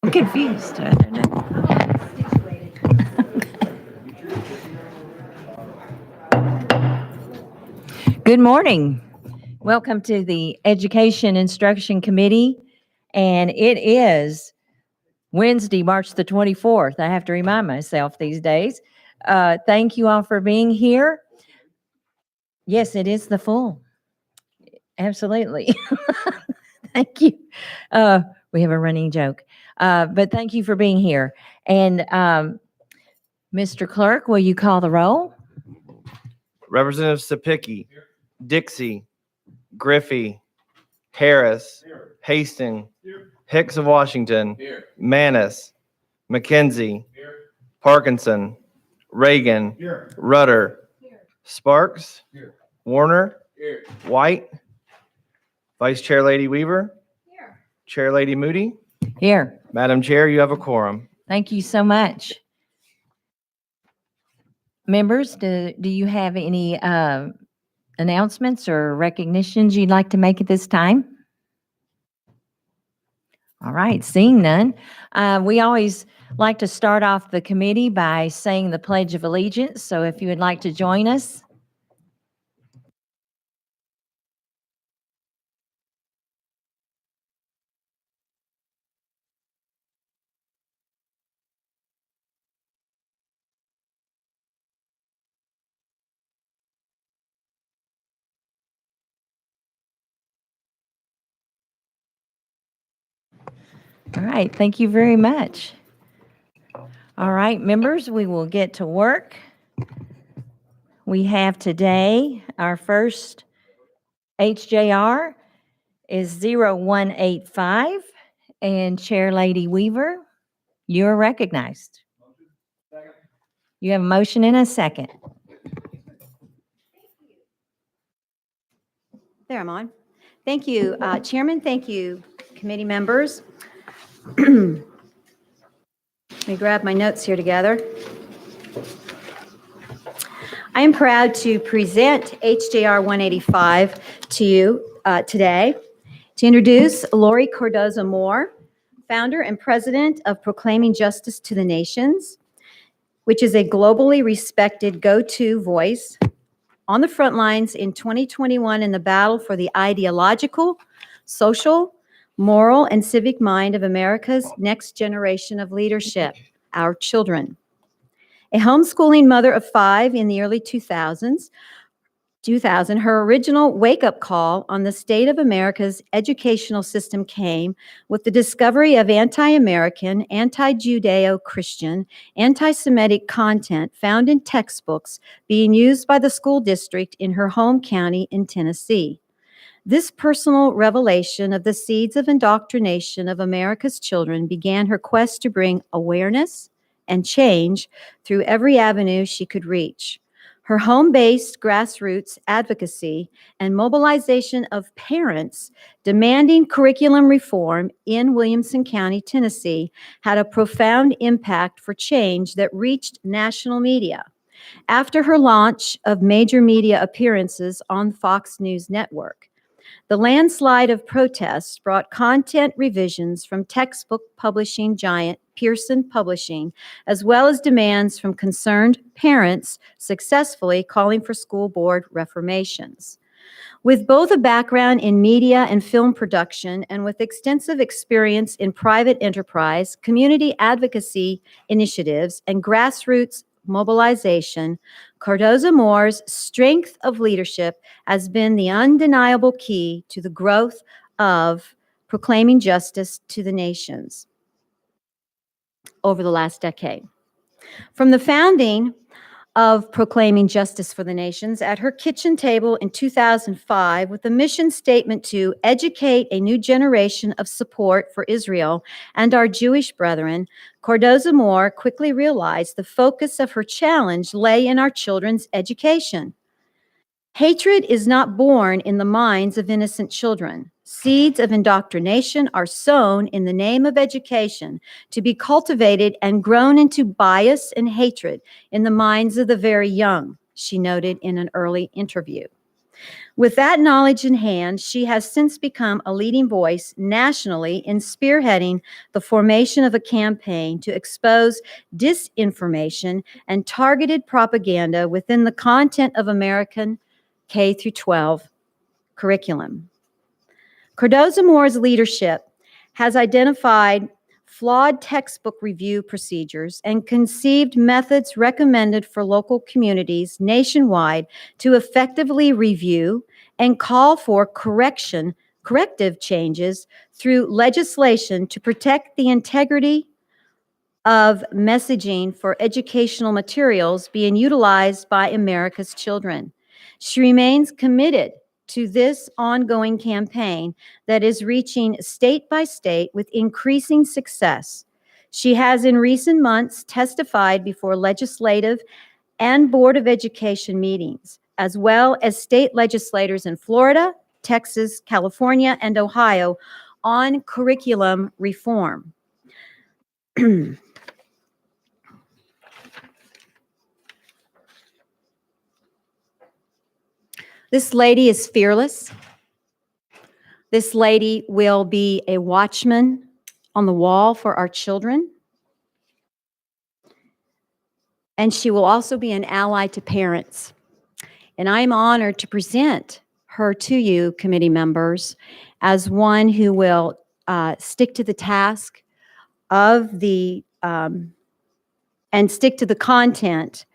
I'm confused. I don't know. Good morning. Welcome to the Education Instruction Committee. And it is Wednesday, March the 24th. I have to remind myself these days. Thank you all for being here. Yes, it is the full. Absolutely. Thank you. We have a running joke. But thank you for being here. And Mr. Clerk, will you call the roll? Representative Sapicki, Dixie, Griffey, Harris, Hastings, Hicks of Washington, Manis, McKenzie, Parkinson, Reagan. Rudder. Sparks. Warner. White. Vice Chair Lady Weaver. Chair Lady Moody. Here. Madam Chair, you have a quorum. Thank you so much. Members, do you have any announcements or recognitions you'd like to make at this time? All right, seeing none. We always like to start off the committee by saying the Pledge of Allegiance. So if you would like to join us. All right, thank you very much. All right, members, we will get to work. We have today, our first HJR is 0185, and Chair Lady Weaver, you're recognized. You have a motion and a second. There, I'm on. Thank you, Chairman. Thank you, committee members. Let me grab my notes here together. I am proud to present HJR 185 to you today to introduce Lori Cardozo Moore, founder and president of Proclaiming Justice to the Nations, which is a globally respected go-to voice on the front lines in 2021 in the battle for the ideological, social, moral, and civic mind of America's next generation of leadership, our children. A homeschooling mother of 5 in the early 2000, her original wake-up call on the state of America's educational system came with the discovery of anti-American, anti-Judeo-Christian, anti-Semitic content found in textbooks being used by the school district in her home county in Tennessee. This personal revelation of the seeds of indoctrination of America's children began her quest to bring awareness and change through every avenue she could reach. Her home-based grassroots advocacy and mobilization of parents demanding curriculum reform in Williamson County, Tennessee, had a profound impact for change that reached national media. After her launch of major media appearances on Fox News Network, the landslide of protests brought content revisions from textbook publishing giant Pearson Publishing, as well as demands from concerned parents successfully calling for school board reformations. With both a background in media and film production and with extensive experience in private enterprise, community advocacy initiatives, and grassroots mobilization, Cardozo Moore's strength of leadership has been the undeniable key to the growth of Proclaiming Justice to the Nations over the last decade. From the founding of Proclaiming Justice for the Nations at her kitchen table in 2005 with the mission statement to educate a new generation of support for Israel and our Jewish brethren, Cardozo Moore quickly realized the focus of her challenge lay in our children's education. Hatred is not born in the minds of innocent children. Seeds of indoctrination are sown in the name of education to be cultivated and grown into bias and hatred in the minds of the very young, she noted in an early interview. With that knowledge in hand, she has since become a leading voice nationally in spearheading the formation of a campaign to expose disinformation and targeted propaganda within the content of American K-12 curriculum. Cardozo Moore's leadership has identified flawed textbook review procedures and conceived methods recommended for local communities nationwide to effectively review and call for corrective changes through legislation to protect the integrity of messaging for educational materials being utilized by America's children. She remains committed to this ongoing campaign that is reaching state by state with increasing success. She has in recent months testified before legislative and Board of Education meetings, as well as state legislators in Florida, Texas, California, and Ohio on curriculum reform. This lady is fearless. This lady will be a watchman on the wall for our children. And she will also be an ally to parents. And I'm honored to present her to you, committee members, as one who will stick to the task of and stick to the content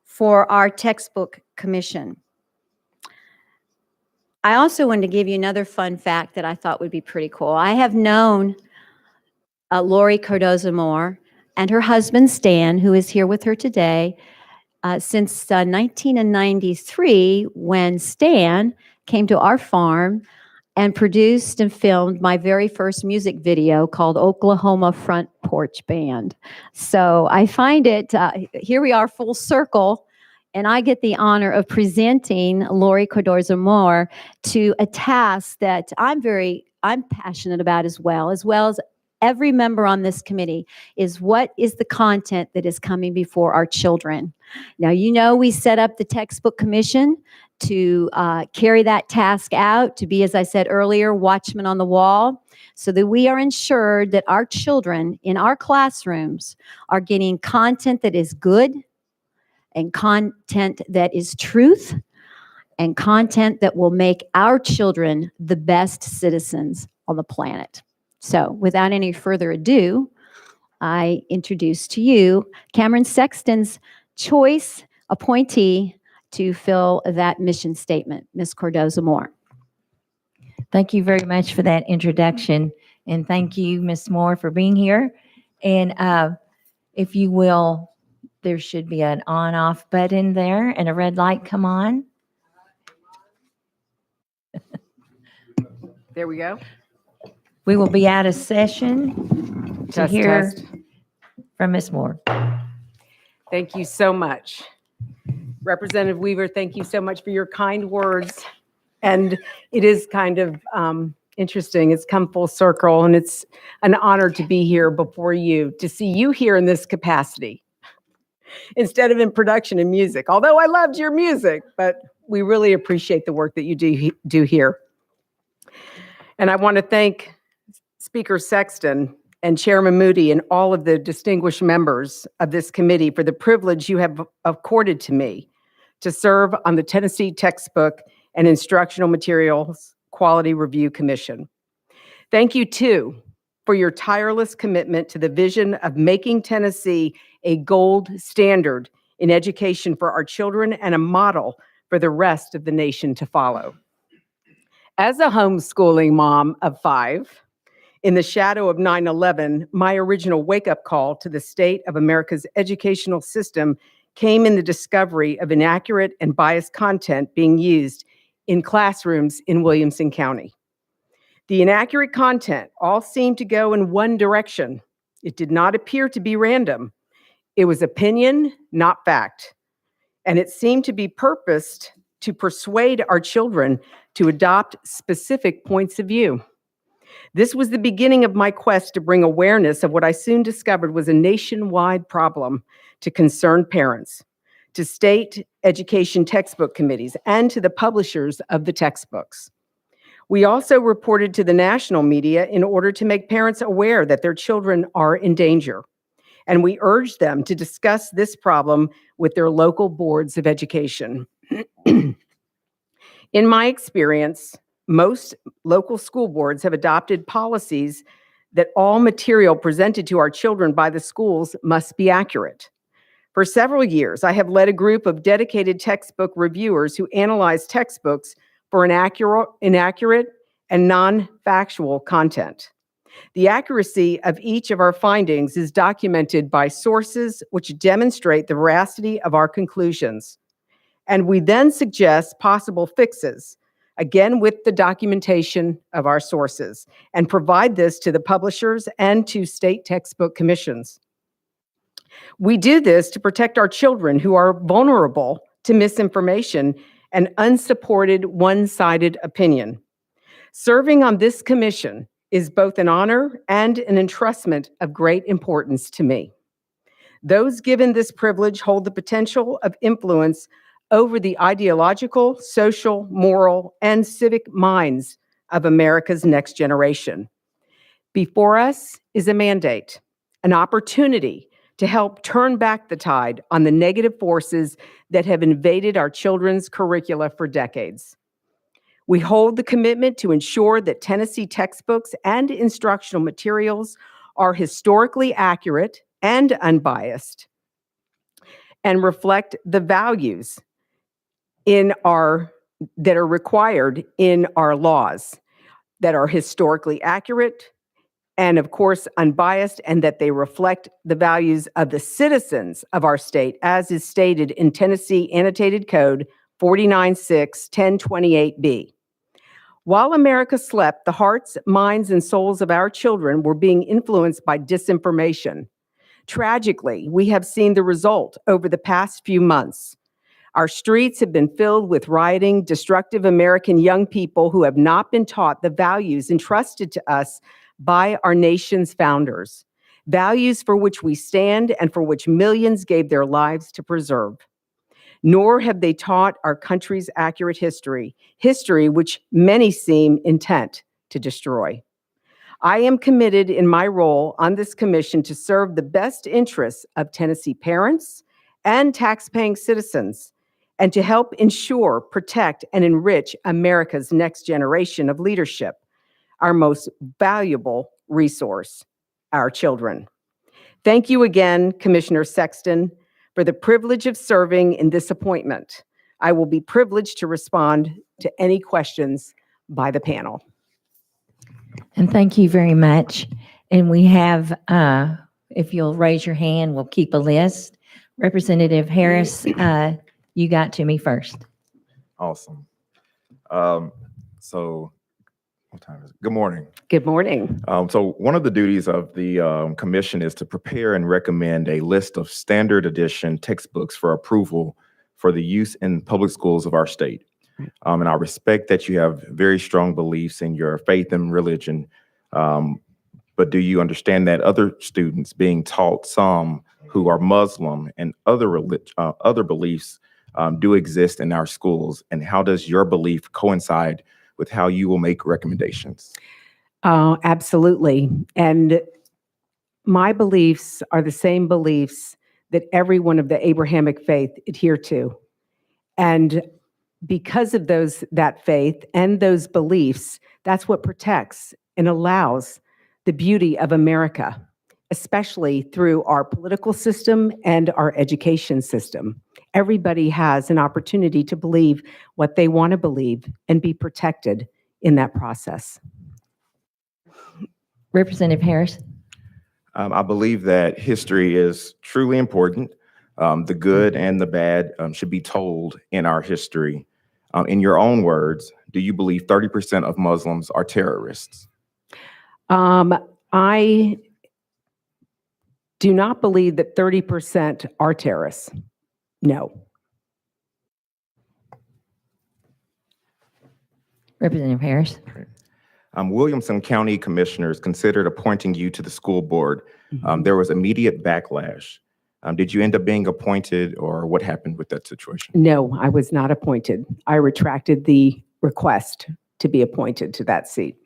for our textbook commission. I also wanted to give you another fun fact that I thought would be pretty cool. I have known Lori Cardozo-Moore and her husband, Stan, who is here with her today, since 1993, when Stan came to our farm and produced and filmed my very first music video called Oklahoma Front Porch Band. So I find it, here we are full circle, and I get the honor of presenting Lori Cardozo-Moore to a task that I'm passionate about as well as every member on this committee, is what is the content that is coming before our children. Now, you know, we set up the textbook commission to carry that task out, to be, as I said earlier, watchmen on the wall, so that we are ensured that our children in our classrooms are getting content that is good, and content that is truth, and content that will make our children the best citizens on the planet. So without any further ado, I introduce to you Cameron Sexton's choice appointee to fill that mission statement, Ms. Cardozo-Moore. Thank you very much for that introduction. And thank you, Ms. Moore, for being here. And if you will, there should be an on-off button there and a red light come on. There we go. We will be out of session to Test, hear test. from Ms. Moore. Thank you so much. Representative Weaver, thank you so much for your kind words. And it is kind of interesting. It's come full circle, and it's an honor to be here before you, to see you here in this capacity instead of in production and music. Although I loved your music, but we really appreciate the work that you do here. And I want to thank Speaker Sexton and Chairman Moody and all of the distinguished members of this committee for the privilege you have accorded to me to serve on the Tennessee Textbook and Instructional Materials Quality Review Commission. Thank you, too, for your tireless commitment to the vision of making Tennessee a gold standard in education for our children and a model for the rest of the nation to follow. As a homeschooling mom of 5, in the shadow of 9/11, my original wake-up call to the state of America's educational system came in the discovery of inaccurate and biased content being used in classrooms in Williamson County. The inaccurate content all seemed to go in one direction. It did not appear to be random. It was opinion, not fact. And it seemed to be purposed to persuade our children to adopt specific points of view. This was the beginning of my quest to bring awareness of what I soon discovered was a nationwide problem to concerned parents, to state education textbook committees, and to the publishers of the textbooks. We also reported to the national media in order to make parents aware that their children are in danger. And we urged them to discuss this problem with their local boards of education. In my experience, most local school boards have adopted policies that all material presented to our children by the schools must be accurate. For several years, I have led a group of dedicated textbook reviewers who analyze textbooks for inaccurate and non-factual content. The accuracy of each of our findings is documented by sources which demonstrate the veracity of our conclusions. And we then suggest possible fixes, again with the documentation of our sources, and provide this to the publishers and to state textbook commissions. We do this to protect our children who are vulnerable to misinformation and unsupported one-sided opinion. Serving on this commission is both an honor and an entrustment of great importance to me. Those given this privilege hold the potential of influence over the ideological, social, moral, and civic minds of America's next generation. Before us is a mandate, an opportunity to help turn back the tide on the negative forces that have invaded our children's curricula for decades. We hold the commitment to ensure that Tennessee textbooks and instructional materials are historically accurate and unbiased and reflect the values that are required in our laws, that are historically accurate and, of course, unbiased, and that they reflect the values of the citizens of our state, as is stated in Tennessee Annotated Code 496-1028B. While America slept, the hearts, minds, and souls of our children were being influenced by disinformation. Tragically, we have seen the result over the past few months. Our streets have been filled with rioting, destructive American young people who have not been taught the values entrusted to us by our nation's founders, values for which we stand and for which millions gave their lives to preserve. Nor have they taught our country's accurate history which many seem intent to destroy. I am committed in my role on this commission to serve the best interests of Tennessee parents and taxpaying citizens, and to help ensure, protect, and enrich America's next generation of leadership, our most valuable resource, our children. Thank you again, Commissioner Sexton, for the privilege of serving in this appointment. I will be privileged to respond to any questions by the panel. And thank you very much. And we have, if you'll raise your hand, we'll keep a list. Representative Harris, you got to me first. Awesome. So what time is it? Good morning. Good morning. So one of the duties of the commission is to prepare and recommend a list of standard edition textbooks for approval for the use in public schools of our state. And I respect that you have very strong beliefs in your faith and religion, but do you understand that other students being taught, some who are Muslim and other beliefs do exist in our schools? And how does your belief coincide with how you will make recommendations? Absolutely. And my beliefs are the same beliefs that every one of the Abrahamic faith adhere to. And because of that faith and those beliefs, that's what protects and allows the beauty of America, especially through our political system and our education system. Everybody has an opportunity to believe what they want to believe and be protected in that process. Representative Harris. I believe that history is truly important. The good and the bad should be told in our history. In your own words, do you believe 30% of Muslims are terrorists? I do not believe that 30% are terrorists. No. Representative Harris. Williamson County commissioners considered appointing you to the school board. There was immediate backlash. Did you end up being appointed, or what happened with that situation? No, I was not appointed. I retracted the request to be appointed to that seat.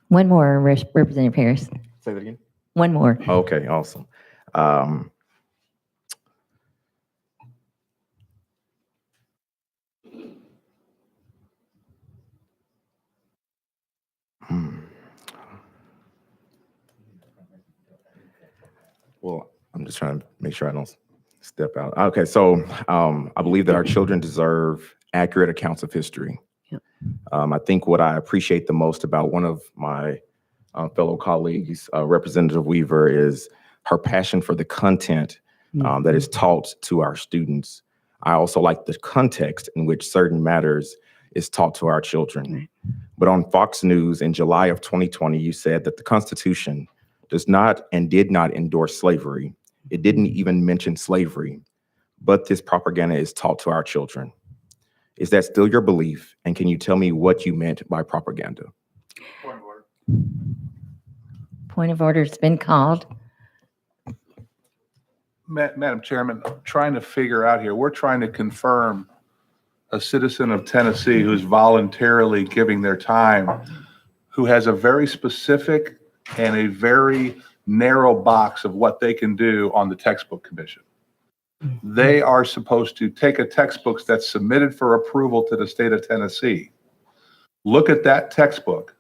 One more, Representative Harris. Say that again. One more. Okay, awesome. Well, I'm just trying to make sure I don't step out. Okay, so I believe that our children deserve accurate accounts of history. Yep. I think what I appreciate the most about one of my fellow colleagues, Representative Weaver, is her passion for the content that is taught to our students. I also like the context in which certain matters is taught to our children. But on Fox News in July of 2020, you said that the Constitution does not and did not endorse slavery. It didn't even mention slavery, but this propaganda is taught to our children. Is that still your belief? And can you tell me what you meant by propaganda? Point of order has been called. Madam Chairman, I'm trying to figure out here, we're trying to confirm a citizen of Tennessee who's voluntarily giving their time, who has a very specific and a very narrow box of what they can do on the textbook commission. They are supposed to take a textbook that's submitted for approval to the state of Tennessee, look at that textbook,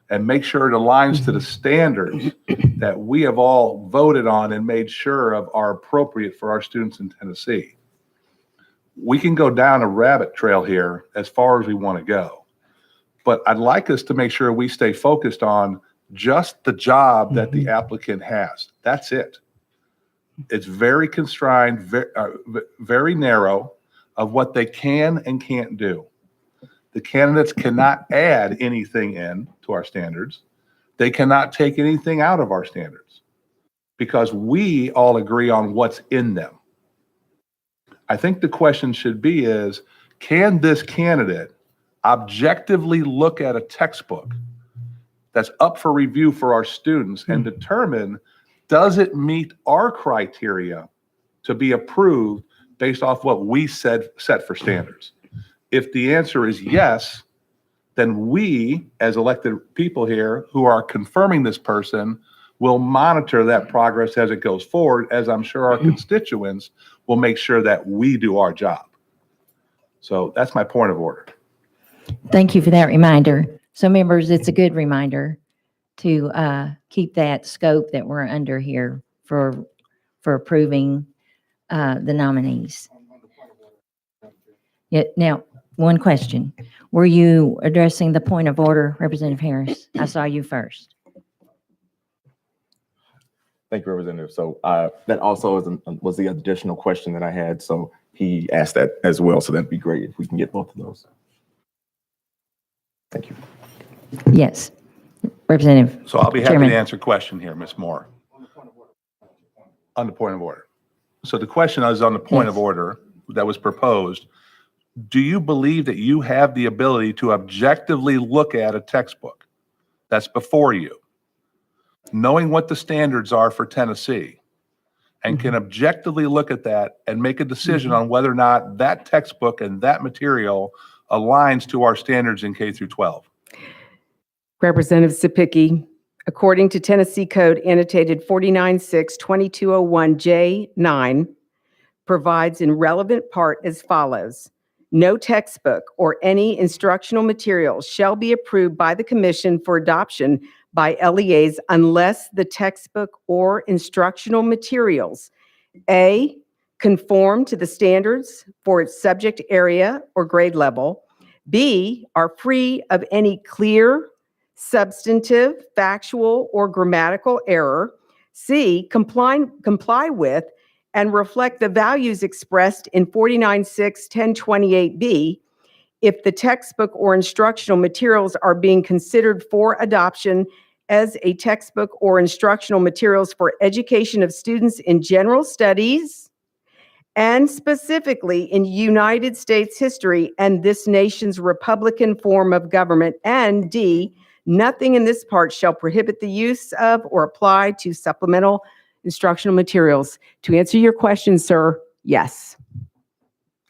and make sure it aligns to the standards that we have all voted on and made sure of are appropriate for our students in Tennessee. We can go down a rabbit trail here as far as we want to go, but I'd like us to make sure we stay focused on just the job that the applicant has. That's it. It's very constrained, very narrow of what they can and can't do. The candidates cannot add anything in to our standards. They cannot take anything out of our standards because we all agree on what's in them. I think the question should be is, can this candidate objectively look at a textbook that's up for review for our students and determine, does it meet our criteria to be approved based off what we set for standards? If the answer is yes, then we, as elected people here who are confirming this person, will monitor that progress as it goes forward, as I'm sure our constituents will make sure that we do our job. So that's my point of order. Thank you for that reminder. So members, it's a good reminder to keep that scope that we're under here for approving the nominees. Yeah, now, one question. Were you addressing the point of order, Representative Harris? I saw you first. Thank you, Representative. So that also was the additional question that I had. So he asked that as well. So that'd be great if we can get both of those. Thank you. Yes, Representative. So I'll be happy Chairman. to answer a question here, Ms. Moore. On the point of order. So the question is on the point of Yes. order that was proposed. Do you believe that you have the ability to objectively look at a textbook that's before you, knowing what the standards are for Tennessee, and can objectively look at that and make a decision on whether or not that textbook and that material aligns to our standards in K through 12? Representative Sapicki, according to Tennessee Code annotated 49-6-2201J9, provides in relevant part as follows. No textbook or any instructional material shall be approved by the commission for adoption by LEAs unless the textbook or instructional materials, A, conform to the standards for its subject area or grade level, B, are free of any clear, substantive, factual, or grammatical error, C, comply with and reflect the values expressed in 49-6-1028B if the textbook or instructional materials are being considered for adoption as a textbook or instructional materials for education of students in general studies and specifically in United States history and this nation's Republican form of government, and D, nothing in this part shall prohibit the use of or apply to supplemental instructional materials. To answer your question, sir, yes.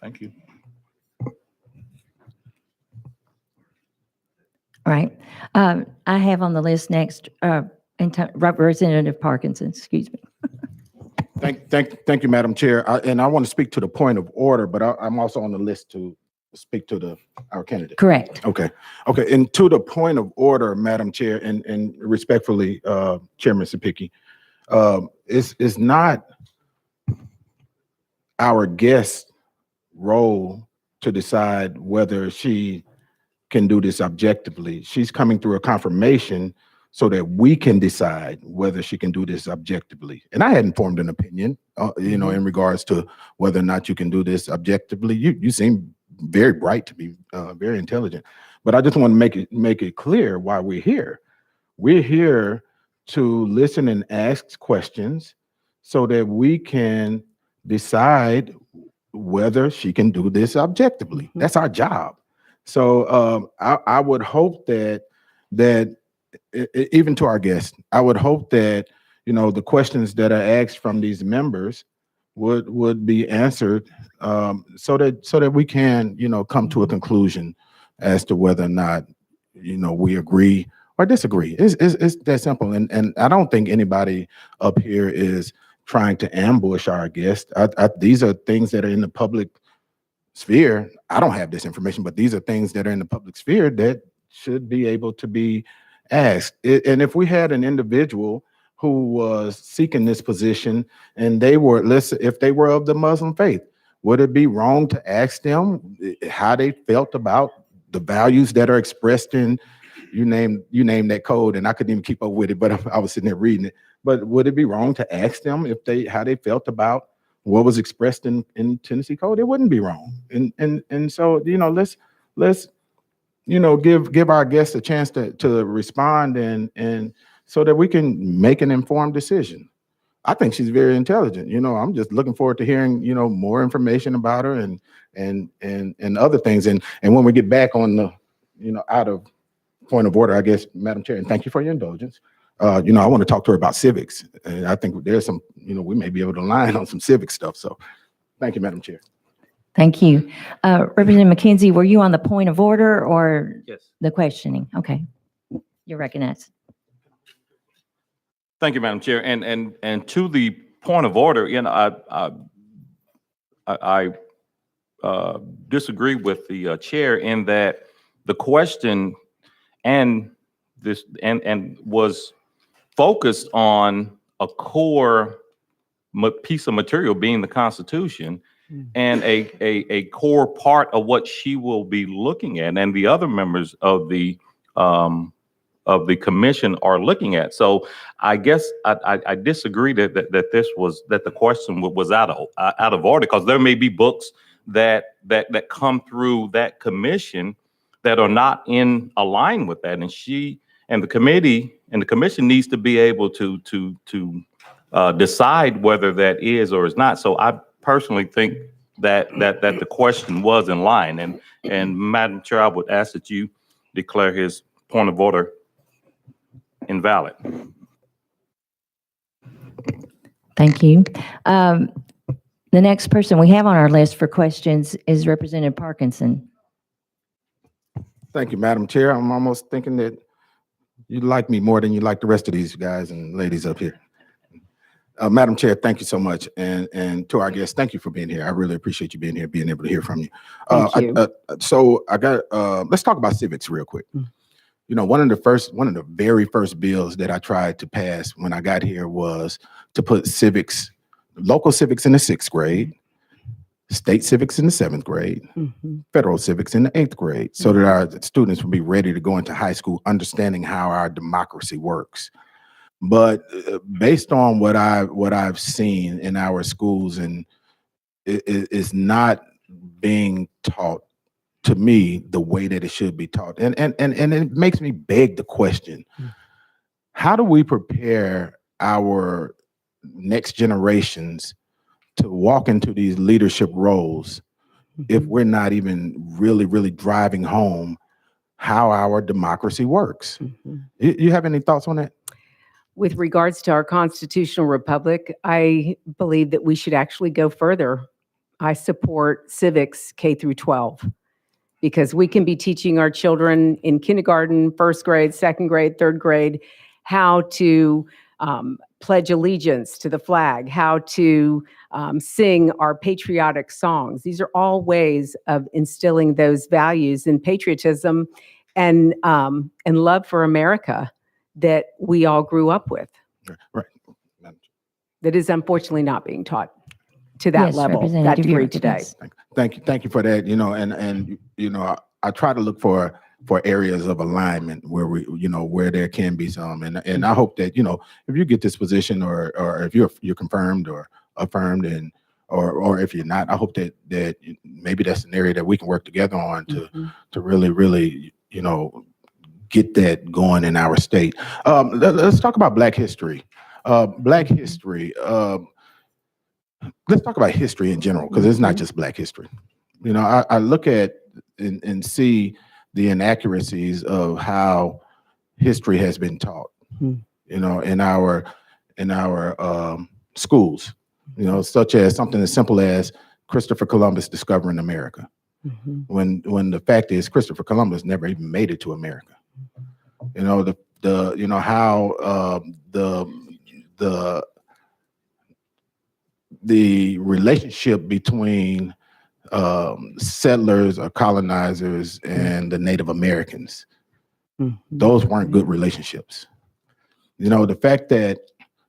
Thank you. All right. I have on the list next, Representative Parkinson, excuse me. Thank you, Madam Chair. And I want to speak to the point of order, but I'm also on the list to speak to our candidate. Correct. Okay. And to the point of order, Madam Chair, and respectfully, Chairman Sapicki, it's not our guest's role to decide whether she can do this objectively. She's coming through a confirmation so that we can decide whether she can do this objectively. And I hadn't formed an opinion, in regards to whether or not you can do this objectively. You seem very bright, to be very intelligent. But I just want to make it clear why we're here. We're here to listen and ask questions so that we can decide whether she can do this objectively. That's our job. So I would hope that even to our guests, I would hope that, you know, the questions that are asked from these members would be answered so that we can, you know, come to a conclusion as to whether or not, you know, we agree or disagree. It's that simple. And I don't think anybody up here is trying to ambush our guests. These are things that are in the public sphere. I don't have this information, but these are things that are in the public sphere that should be able to be asked. And if we had an individual who was seeking this position and if they were of the Muslim faith, would it be wrong to ask them how they felt about the values that are expressed in, you name that code, and I couldn't even keep up with it, but I was sitting there reading it. But would it be wrong to ask them how they felt about what was expressed in Tennessee code? It wouldn't be wrong. And so, you know, let's you know, give our guests a chance to respond and so that we can make an informed decision. I think she's very intelligent. You know, I'm just looking forward to hearing, you know, more information about her and other things. And when we get back on the, you know, out of point of order, I guess, Madam Chair, and thank you for your indulgence. You know, I want to talk to her about civics. And I think there's some, you know, we may be able to align on some civic stuff. So thank you, Madam Chair. Thank you. Representative McKenzie, were you on the point of order or Yes. the questioning? Okay. You're recognized. Thank you, Madam Chair. And to the point of order, you know, I disagree with the chair in that the question and was focused on a core piece of material being the Constitution and a core part of what she will be looking at and the other members of the commission are looking at. So I guess I disagree that the question was out of order, because there may be books that come through that commission that are not in align with that, and she and the committee and the commission needs to be able to decide whether that is or is not. So I personally think that the question was in line, and Madam Chair, I would ask that you declare his point of order invalid. Thank you. The next person we have on our list for questions is Representative Parkinson. Thank you, Madam Chair. I'm almost thinking that you like me more than you like the rest of these guys and ladies up here. Madam Chair, thank you so much. And to our guests, thank you for being here. I really appreciate you being here, being able to hear from you. Thank you. So I got, let's talk about civics real quick. You know, one of the very first bills that I tried to pass when I got here was to put civics, local civics in the 6th grade, state civics in the 7th grade, federal civics in the 8th grade, so that our students will be ready to go into high school understanding how our democracy works. But based on what I've seen in our schools, and it is not being taught to me the way that it should be taught. And it makes me beg the question, how do we prepare our next generations to walk into these leadership roles if we're not even really driving home how our democracy works? You have any thoughts on that? With regards to our constitutional republic, I believe that we should actually go further. I support civics K through 12, because we can be teaching our children in kindergarten, 1st grade, 2nd grade, 3rd grade, how to pledge allegiance to the flag, how to sing our patriotic songs. These are all ways of instilling those values and patriotism and love for America that we all grew up with. Right. That is unfortunately not being taught to that Yes, level, that Representative degree Yurich, today. yes. Thank you for that. You know, and you know, I try to look for areas of alignment where where there can be some, and I hope that, you know, if you get this position or if you're confirmed or affirmed, and or if you're not, I hope that maybe that's an area that we can work together on to really, get that going in our state. Let's talk about Black history. Black history. Let's talk about history in general, because it's not just Black history. I look at and see the inaccuracies of how history has been taught, in our schools, such as something as simple as Christopher Columbus discovering America. When the fact is Christopher Columbus never even made it to America. The relationship between settlers or colonizers and the Native Americans, those weren't good relationships. The fact that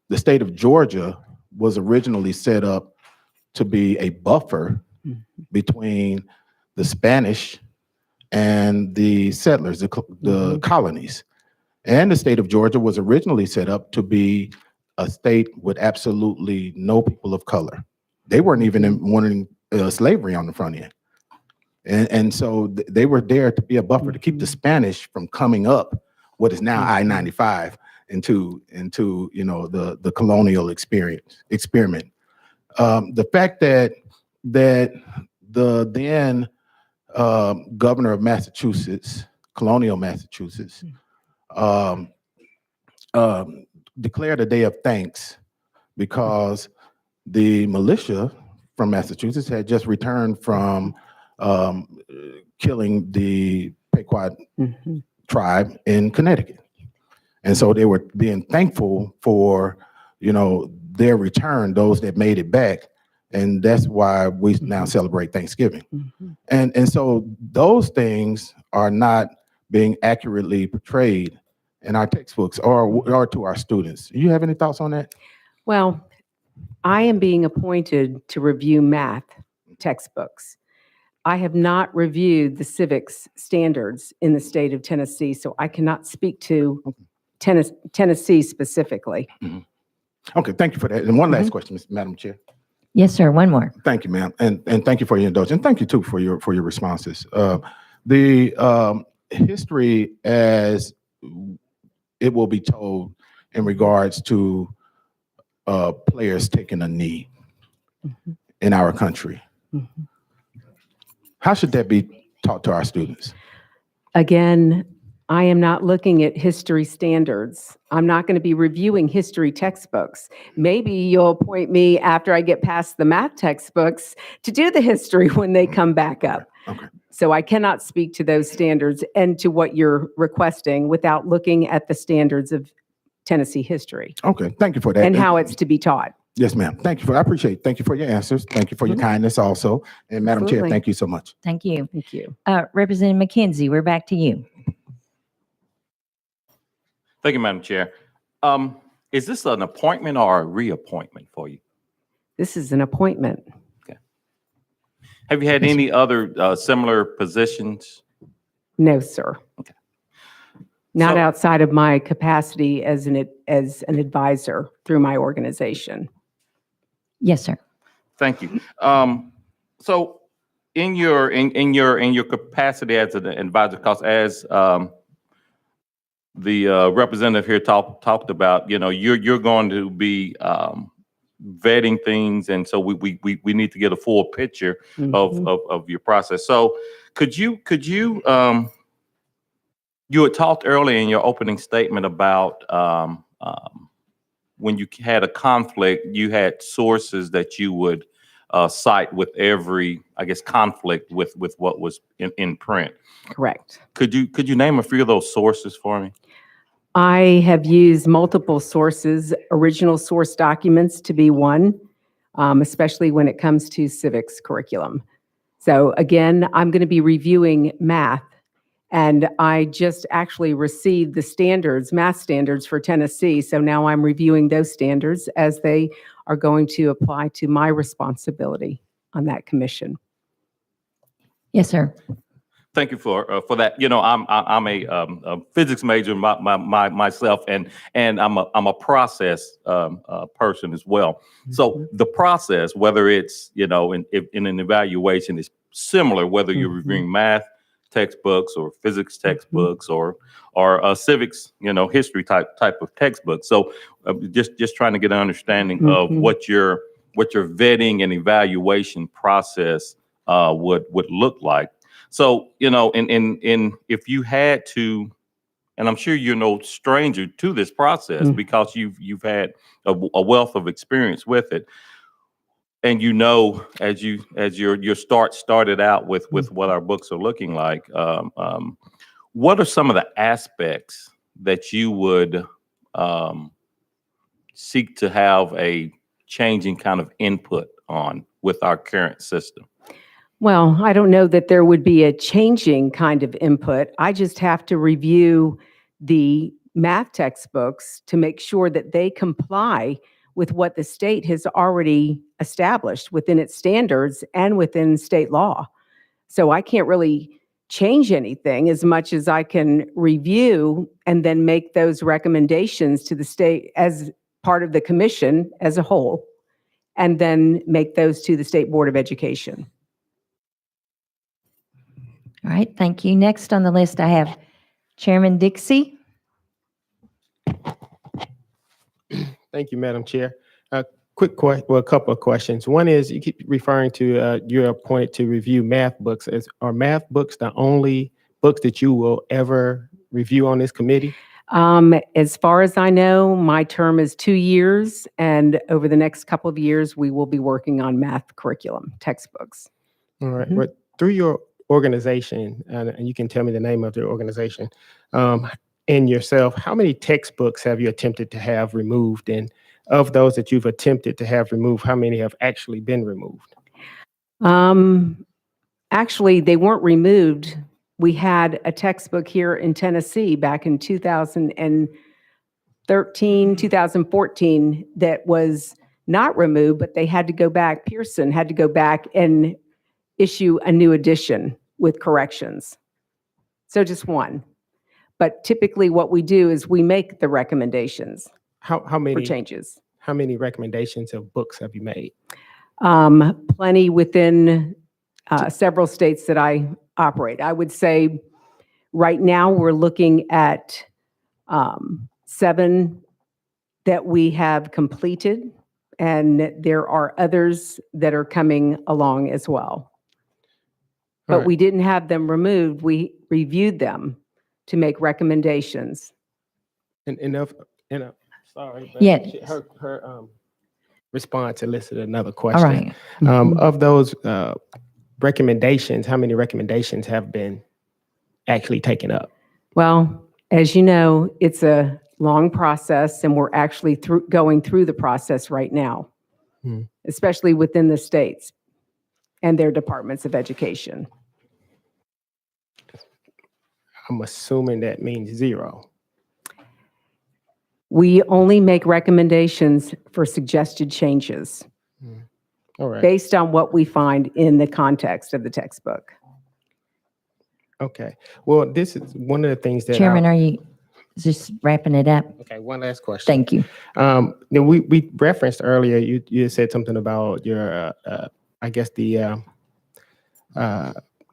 the state of Georgia was originally set up to be a buffer between the Spanish and the settlers, the colonies. And the state of Georgia was originally set up to be a state with absolutely no people of color. They weren't even wanting slavery on the front end. And so they were there to be a buffer to keep the Spanish from coming up what is now I-95 into the colonial experiment. The fact that the then governor of Massachusetts, colonial Massachusetts, declared a day of thanks because the militia from Massachusetts had just returned from killing the Pequot tribe in Connecticut. And so they were being thankful for, their return, those that made it back. And that's why we now celebrate Thanksgiving. And so those things are not being accurately portrayed in our textbooks or to our students. You have any thoughts on that? Well, I am being appointed to review math textbooks. I have not reviewed the civics standards in the state of Tennessee, so I cannot speak to Tennessee specifically. Okay, thank you for that. And one last question, Madam Chair. Yes, sir. One more. Thank you, ma'am, and thank you for your indulgence. Thank you too for your responses. The history as it will be told in regards to players taking a knee in our country. How should that be taught to our students? Again, I am not looking at history standards. I'm not going to be reviewing history textbooks. Maybe you'll appoint me after I get past the math textbooks to do the history when they come back up. Okay. So I cannot speak to those standards and to what you're requesting without looking at the standards of Tennessee history Okay, thank you for that. and how it's to be taught. Yes, ma'am. Thank you I appreciate it. Thank you for your answers. Thank you for your kindness also. And Madam Chair, Absolutely. thank you so much. Thank you. Thank you. Representative McKenzie, we're back to you. Thank you, Madam Chair. Is this an appointment or a reappointment for you? This is an appointment. Have you had any other similar positions? No, sir. Okay. Not So- outside of my capacity as an advisor through my organization. Yes, sir. Thank you. So in your capacity as an advisor, because as the representative here talked about, you're going to be vetting things, and so we need to get a full picture of your process. So could you you had talked earlier in your opening statement about when you had a conflict, you had sources that you would cite with every, I guess, conflict with what was in print. Correct. Could you name a few of those sources for me? I have used multiple sources, original source documents to be one, especially when it comes to civics curriculum. So again, I'm going to be reviewing math, and I just actually received the standards, math standards for Tennessee. So now I'm reviewing those standards as they are going to apply to my responsibility on that commission. Yes, sir. Thank you for that. You know, I'm a physics major myself, and I'm a process person as well. So the process, whether it's in an evaluation, is similar whether you're reviewing math textbooks or physics textbooks or civics, history type of textbook. So just trying to get an understanding of what your vetting and evaluation process would look like. So, if you had to, and I'm sure you're no stranger to this process because you've had a wealth of experience with it. And as your start started out with what our books are looking like, what are some of the aspects that you would seek to have a changing kind of input on with our current system? Well, I don't know that there would be a changing kind of input. I just have to review the math textbooks to make sure that they comply with what the state has already established within its standards and within state law. So I can't really change anything as much as I can review and then make those recommendations to the state as part of the commission as a whole, and then make those to the State Board of Education. All right, thank you. Next on the list, I have Chairman Dixie. Thank you, Madam Chair. A couple of questions. One is you keep referring to you're appointed to review math books. Are math books the only books that you will ever review on this committee? As far as I know, my term is 2 years, and over the next couple of years, we will be working on math curriculum textbooks. All right. But through your organization, and you can tell me the name of the organization, and yourself, how many textbooks have you attempted to have removed? And of those that you've attempted to have removed, how many have actually been removed? Actually, they weren't removed. We had a textbook here in Tennessee back in 2013, 2014 that was not removed, but they had to go back. Pearson had to go back and issue a new edition with corrections. So just one. But typically what we do is we make the recommendations How for many changes. how many recommendations of books have you made? Plenty within several states that I operate. I would say right now we're looking at 7 that we have completed, and there are others that are coming along as well. But right. we didn't have them removed. We reviewed them to make recommendations. Sorry, but Yeah. her response elicited another All question. right. Of those recommendations, how many recommendations have been actually taken up? Well, as you know, it's a long process, and we're actually going through the process right now, especially within the states and their departments of education. I'm assuming that means 0. We only make recommendations for suggested changes All right. based on what we find in the context of the textbook. Okay. Well, this is one of the things that Chairman, are you just wrapping it up? okay, one last question. Thank you. We referenced earlier, you said something about your, I guess the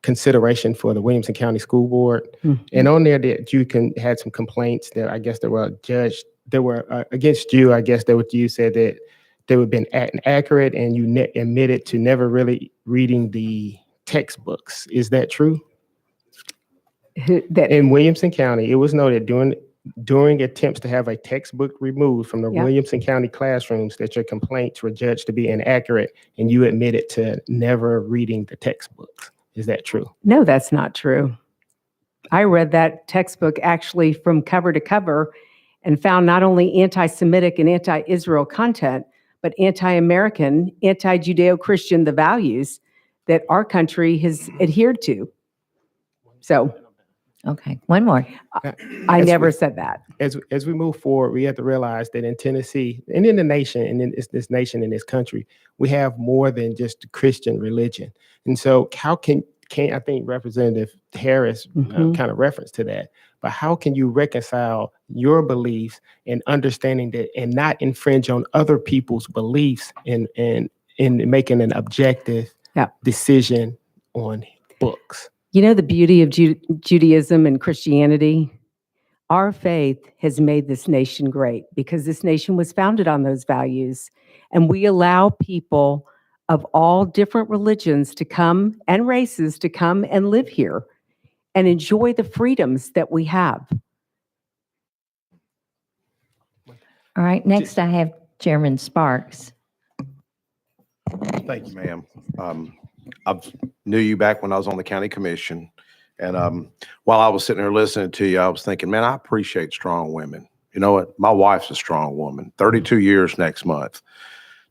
consideration for the Williamson County School Board. And on there that you had some complaints that I guess that were judged, that were against you. I guess that what you said that they would have been inaccurate, and you admitted to never really reading the textbooks. Is that true? That In Williamson County, it was noted during attempts to have a textbook removed from the Yeah. Williamson County classrooms that your complaints were judged to be inaccurate, and you admitted to never reading the textbooks. Is that true? No, that's not true. I read that textbook actually from cover to cover and found not only anti-Semitic and anti-Israel content, but anti-American, anti-Judeo-Christian, the values that our country has adhered to. So Okay, one more. I As never we- said that. As we move forward, we have to realize that in Tennessee and in the nation, and in this nation, in this country, we have more than just the Christian religion. And so how can I think Representative Harris Mhm. kind of referenced to that. But how can you reconcile your beliefs and understanding that and not infringe on other people's beliefs in making an objective Yeah. decision on books? You know, the beauty of Judaism and Christianity, our faith has made this nation great because this nation was founded on those values. And we allow people of all different religions to come and races to come and live here and enjoy the freedoms that we have. All right, next I have Chairman Sparks. Thank you, ma'am. I knew you back when I was on the county commission. And while I was sitting there listening to you, I was thinking, man, I appreciate strong women. You know what? My wife's a strong woman, 32 years next month.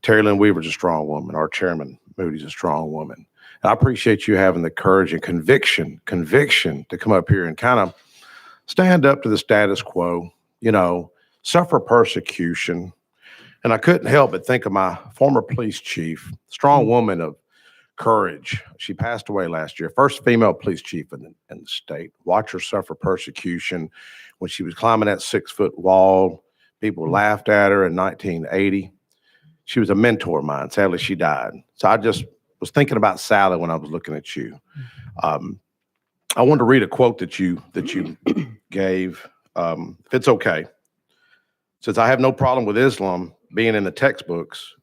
Terry Lynn Weaver's a strong woman. Our chairman, Moody's a strong woman. And I appreciate you having the courage and conviction to come up here and kind of stand up to the status quo, you know, suffer persecution. And I couldn't help but think of my former police chief, strong woman of courage. She passed away last year, first female police chief in the state. Watch her suffer persecution when she was climbing that 6-foot wall. People laughed at her in 1980. She was a mentor of mine. Sadly, she died. So I just was thinking about Sally when I was looking at you. I wanted to read a quote that you gave, if it's okay. It says, I have no problem with Islam being in the textbooks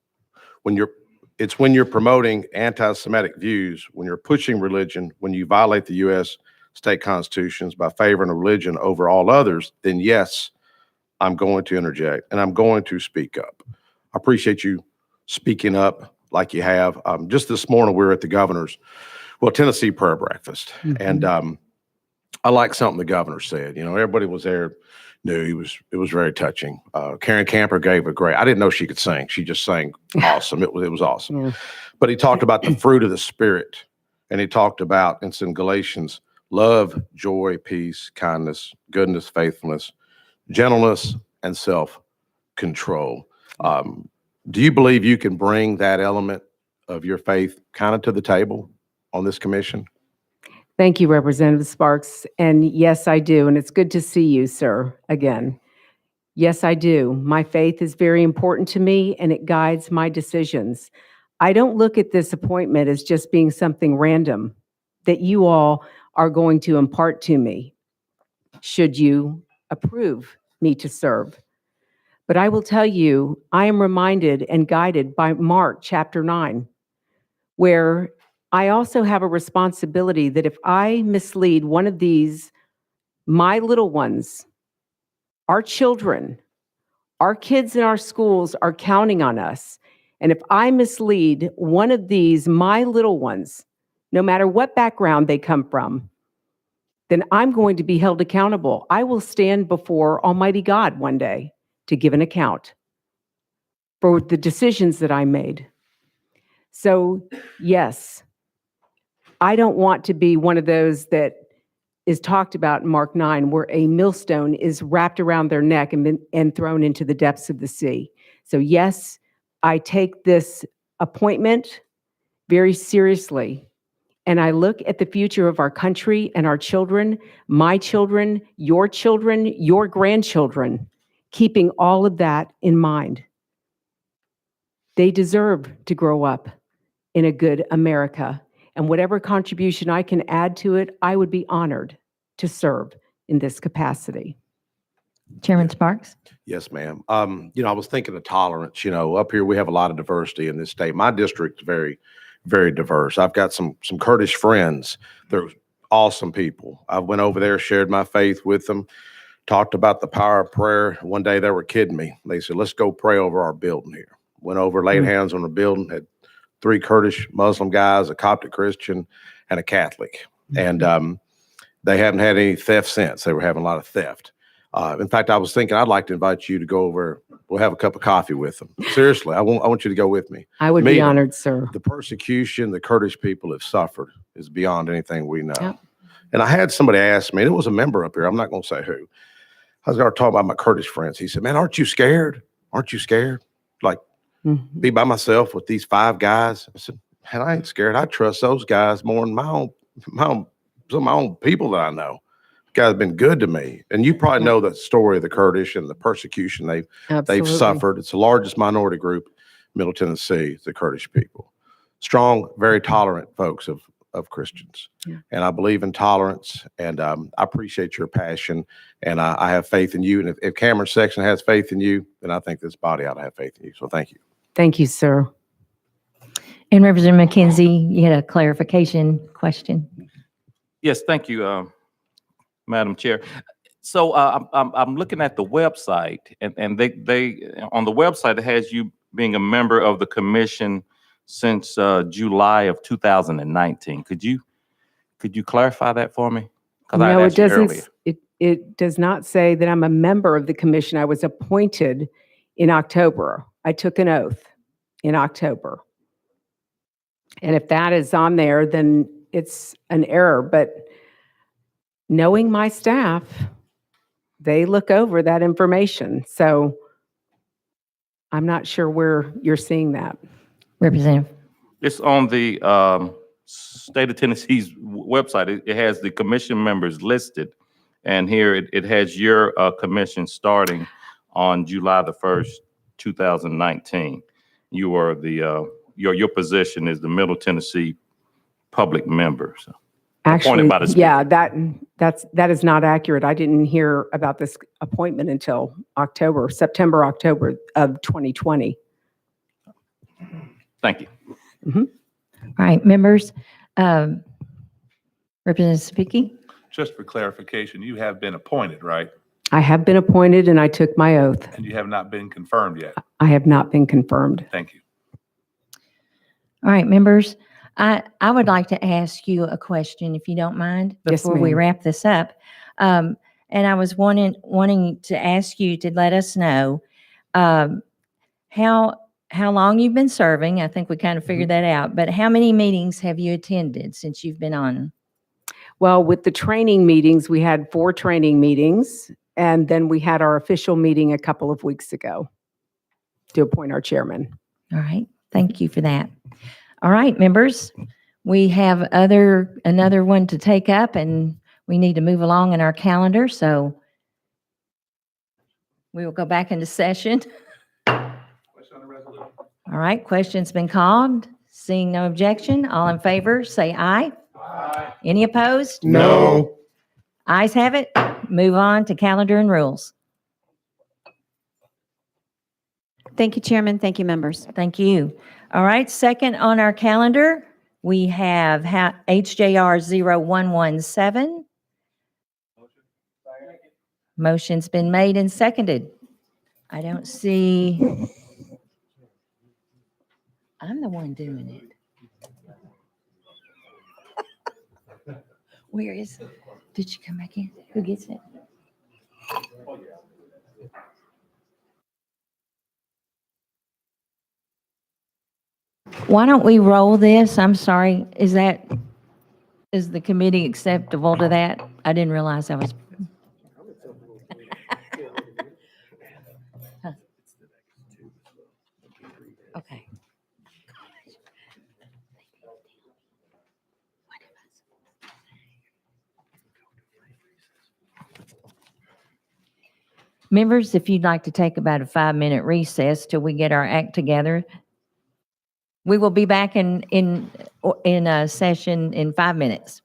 when you're promoting anti-Semitic views, when you're pushing religion, when you violate the U.S. state constitutions by favoring a religion over all others, then yes, I'm going to interject and I'm going to speak up. I appreciate you speaking up like you have. Just this morning, we were at the governor's, Tennessee prayer breakfast. And I like something the governor said. You know, everybody was there, knew it was very touching. Karen Camper gave a great, I didn't know she could sing. She just sang awesome. It was awesome. Yeah. But he talked about the fruit of the Spirit. And he talked about, it's in Galatians, love, joy, peace, kindness, goodness, faithfulness, gentleness, and self-control. Do you believe you can bring that element of your faith kind of to the table on this commission? Thank you, Representative Sparks. And yes, I do. And it's good to see you, sir, again. Yes, I do. My faith is very important to me and it guides my decisions. I don't look at this appointment as just being something random that you all are going to impart to me, should you approve me to serve. But I will tell you, I am reminded and guided by Mark chapter 9, where I also have a responsibility that if I mislead one of these, my little ones, our children, our kids in our schools are counting on us. And if I mislead one of these, my little ones, no matter what background they come from, then I'm going to be held accountable. I will stand before Almighty God one day to give an account for the decisions that I made. So yes, I don't want to be one of those that is talked about in Mark 9, where a millstone is wrapped around their neck and thrown into the depths of the sea. So yes, I take this appointment very seriously. And I look at the future of our country and our children, my children, your grandchildren, keeping all of that in mind. They deserve to grow up in a good America. And whatever contribution I can add to it, I would be honored to serve in this capacity. Chairman Sparks? Yes, ma'am. You know, I was thinking of tolerance. You know, up here we have a lot of diversity in this state. My district is very, very diverse. I've got some Kurdish friends. They're awesome people. I went over there, shared my faith with them, talked about the power of prayer. One day they were kidding me. They said, let's go pray over our building here. Went over, laid hands on the building, had 3 Kurdish Muslim guys, a Coptic Christian, and a Catholic. And they haven't had any theft since. They were having a lot of theft. In fact, I was thinking I'd like to invite you to go over. We'll have a cup of coffee with them. Seriously, I want you to go with me. I would Meet be 'em. honored, sir. The persecution the Kurdish people have suffered is beyond anything we know. Yep. And I had somebody ask me, and it was a member up here, I'm not going to say who. I was going to talk about my Kurdish friends. He said, man, aren't you scared? Aren't you scared? Like, be by myself with these 5 guys? I said, man, I ain't scared. I trust those guys more than my own some of my own people that I know. Guy's been good to me. And you probably know the story of the Kurdish and the persecution they've Absolutely. suffered. It's the largest minority group in Middle Tennessee, the Kurdish people. Strong, very tolerant folks of Christians. Yeah. And I believe in tolerance, and I appreciate your passion, and I have faith in you. And if Cameron Sexton has faith in you, then I think this body ought to have faith in you. So thank you. Thank you, sir. And Representative McKenzie, you had a clarification question. Yes, thank you, Madam Chair. So I'm looking at the website, and they on the website it has you being a member of the commission since July of 2019. Could you clarify that for me? 'Cause I had No, it asked you earlier. doesn't, it does not say that I'm a member of the commission. I was appointed in October. I took an oath in October. And if that is on there, then it's an error. But knowing my staff, they look over that information. So I'm not sure where you're seeing that. Representative. It's on the State of Tennessee's website. It has the commission members listed. And here it has your commission starting on July the 1st, 2019. You are your position is the Middle Tennessee Public Member. So Actually, by the speaker. yeah, that is not accurate. I didn't hear about this appointment until September, October of 2020. Thank you. All right, members. Representative Spicky? Just for clarification, you have been appointed, right? I have been appointed and I took my oath. And you have not been confirmed yet. I have not been confirmed. Thank you. All right, members, I would like to ask you a question, if you don't mind, Yes, before we ma'am. wrap this up. And I was wanting to ask you to let us know how long you've been serving. I think we kind of figured that out, but how many meetings have you attended since you've been on? Well, with the training meetings, we had 4 training meetings, and then we had our official meeting a couple of weeks ago to appoint our chairman. All right, thank you for that. All right, members, we have another one to take up, and we need to move along in our calendar, so we will go back into session. All right, question's been called. Seeing no objection, all in favor, say aye. Aye. Any opposed? No. Ayes have it. Move on to calendar and rules. Thank you, Chairman. Thank you, members. Thank you. All right, second on our calendar, we have HJR 0117. Motion's been made and seconded. I don't see. I'm the one doing it. Where is, did you come back in? Who gets it? Why don't we roll this? I'm sorry. Is the committee acceptable to that? I didn't realize I was. Huh. Okay. Members, if you'd like to take about a 5-minute recess till we get our act together, we will be back in a session in 5 minutes.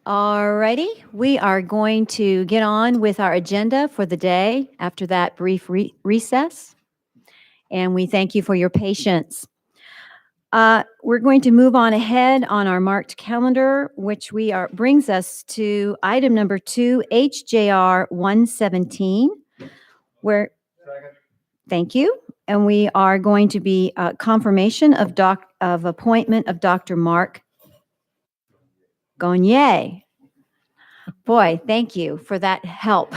All righty, we are going to get on with our agenda for the day after that brief recess. And we thank you for your patience. We're going to move on ahead on our marked calendar, which brings us to item number 2, HJR 117, where, thank you. And we are going to be confirmation of appointment of Dr. Mark Gagné. Boy, thank you for that help.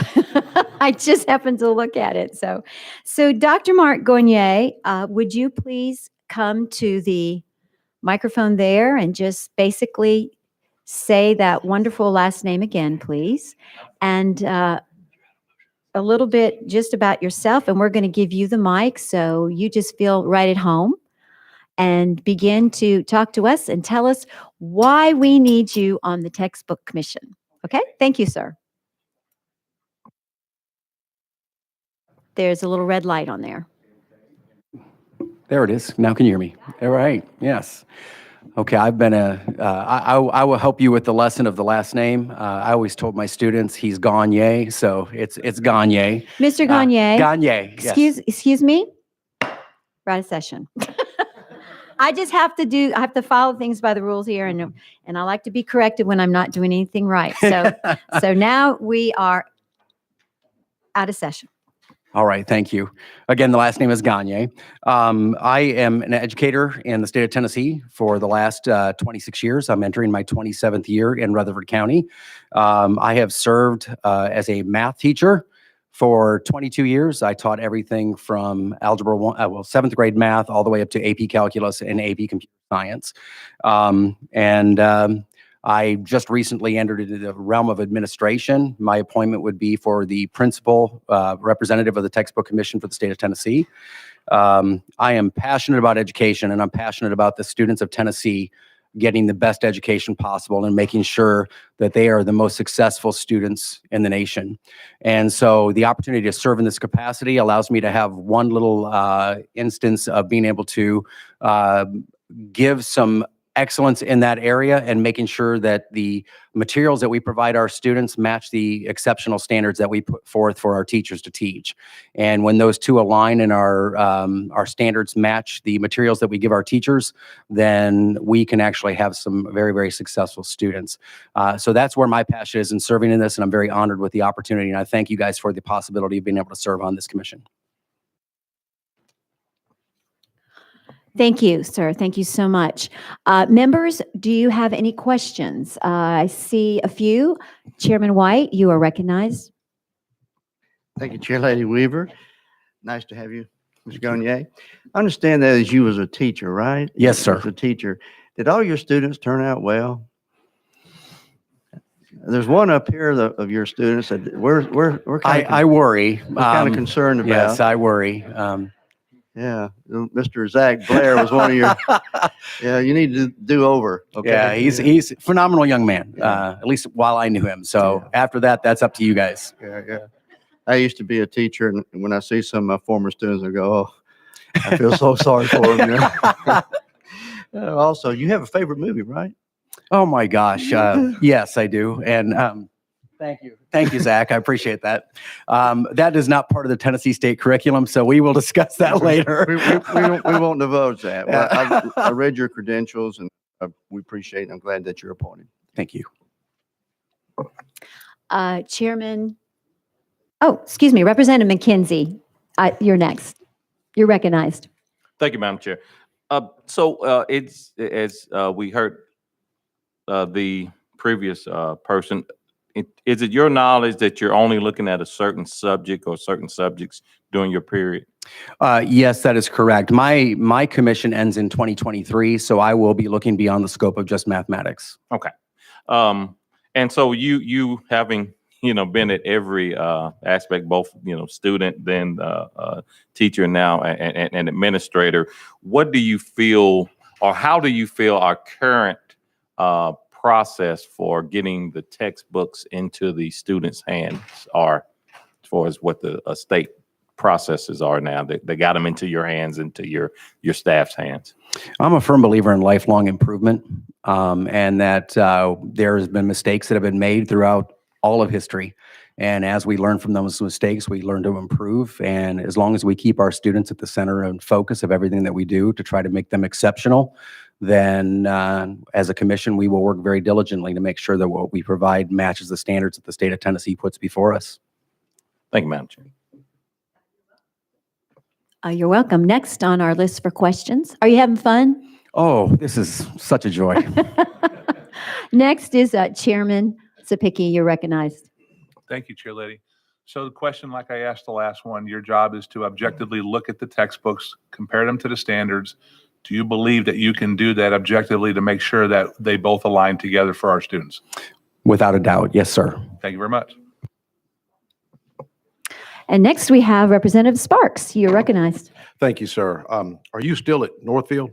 I just happened to look at it. So Dr. Mark Gagné, would you please come to the microphone there and just basically say that wonderful last name again, please, and a little bit just about yourself, and we're going to give you the mic so you just feel right at home and begin to talk to us and tell us why we need you on the Textbook Commission. Okay? Thank you, sir. There's a little red light on there. There it is. Now can you hear me? All right. Yes. Okay. I've been I will help you with the lesson of the last name. I always told my students he's Gagné, so it's Gagné. Mr. Gagné. Gagné. Yes. Excuse me. We're out of session. I just have to follow things by the rules here, and I like to be corrected when I'm not doing anything right. So now we are out of session. All right, thank you. Again, the last name is Gagné. I am an educator in the state of Tennessee for the last 26 years. I'm entering my 27th year in Rutherford County. I have served as a math teacher for 22 years. I taught everything from Algebra 1, 7th grade math, all the way up to AP Calculus and AP Computer Science. I just recently entered into the realm of administration. My appointment would be for the principal representative of the Textbook Commission for the state of Tennessee. I am passionate about education, and I'm passionate about the students of Tennessee getting the best education possible and making sure that they are the most successful students in the nation. And so the opportunity to serve in this capacity allows me to have one little instance of being able to give some excellence in that area and making sure that the materials that we provide our students match the exceptional standards that we put forth for our teachers to teach. And when those two align and our standards match the materials that we give our teachers, then we can actually have some very, very successful students. So that's where my passion is in serving in this, and I'm very honored with the opportunity, and I thank you guys for the possibility of being able to serve on this commission. Thank you, sir. Thank you so much. Members, do you have any questions? I see a few. Chairman White, you are recognized. Thank you, Chair Lady Weaver. Nice to have you, Ms. Gagné. I understand that as you was a teacher, right? Yes, sir. As a teacher. Did all your students turn out well? There's one up here of your students that we're kind of, I worry. we're kind of concerned about. Yes, I worry. Yeah, Mr. Zach Blair was one of your, yeah, you need to do over. Okay. Yeah, he's a phenomenal young man, at least while I knew him. So after that, that's up to you guys. Yeah. I used to be a teacher, and when I see some of my former students, I go, oh, I feel so sorry for them. Also, you have a favorite movie, right? Oh my gosh. Yes, I do. And Thank you, Zach. I appreciate that. That is not part of the Tennessee State curriculum, so we will discuss that later. we won't divulge that. Well, I read your credentials, and we appreciate it. I'm glad that you're appointed. Thank you. Chairman, excuse me, Representative McKenzie, you're next. You're recognized. Thank you, Madam Chair. So it's, as we heard the previous person, is it your knowledge that you're only looking at a certain subject or certain subjects during your period? Yes, that is correct. My commission ends in 2023, so I will be looking beyond the scope of just mathematics. Okay. And so you having, been at every aspect, both, student, then teacher now and administrator, what do you feel, or how do you feel our current process for getting the textbooks into the students' hands are, as far as what the state processes are now. They got them into your hands, into your staff's hands. I'm a firm believer in lifelong improvement, and that there has been mistakes that have been made throughout all of history. And as we learn from those mistakes, we learn to improve. And as long as we keep our students at the center and focus of everything that we do to try to make them exceptional, then as a commission, we will work very diligently to make sure that what we provide matches the standards that the state of Tennessee puts before us. Thank you, Madam Chair. You're welcome. Next on our list for questions. Are you having fun? Oh, this is such a joy. Next is Chairman Sapicki. You're recognized. Thank you, Chair Lady. So the question, like I asked the last one, your job is to objectively look at the textbooks, compare them to the standards. Do you believe that you can do that objectively to make sure that they both align together for our students? Without a doubt. Yes, sir. Thank you very much. And next we have Representative Sparks. You're recognized. Thank you, sir. Are you still at Northfield?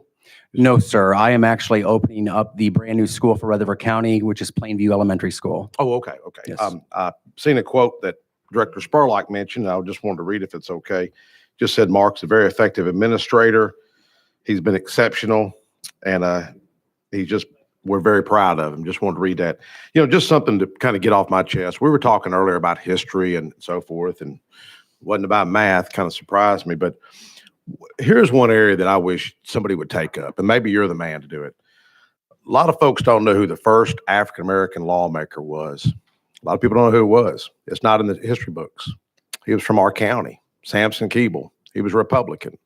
No, sir. I am actually opening up the brand new school for Rutherford County, which is Plainview Elementary School. Oh, okay, okay. Yes. I've seen a quote that Director Spurlock mentioned. I just wanted to read if it's okay. Just said Mark's a very effective administrator. He's been exceptional, and we're very proud of him. Just wanted to read that. You know, just something to kind of get off my chest. We were talking earlier about history and so forth, and it wasn't about math. Kind of surprised me, but here's one area that I wish somebody would take up, and maybe you're the man to do it. A lot of folks don't know who the first African-American lawmaker was. A lot of people don't know who it was. It's not in the history books. He was from our county, Samson Keeble. He was a Republican.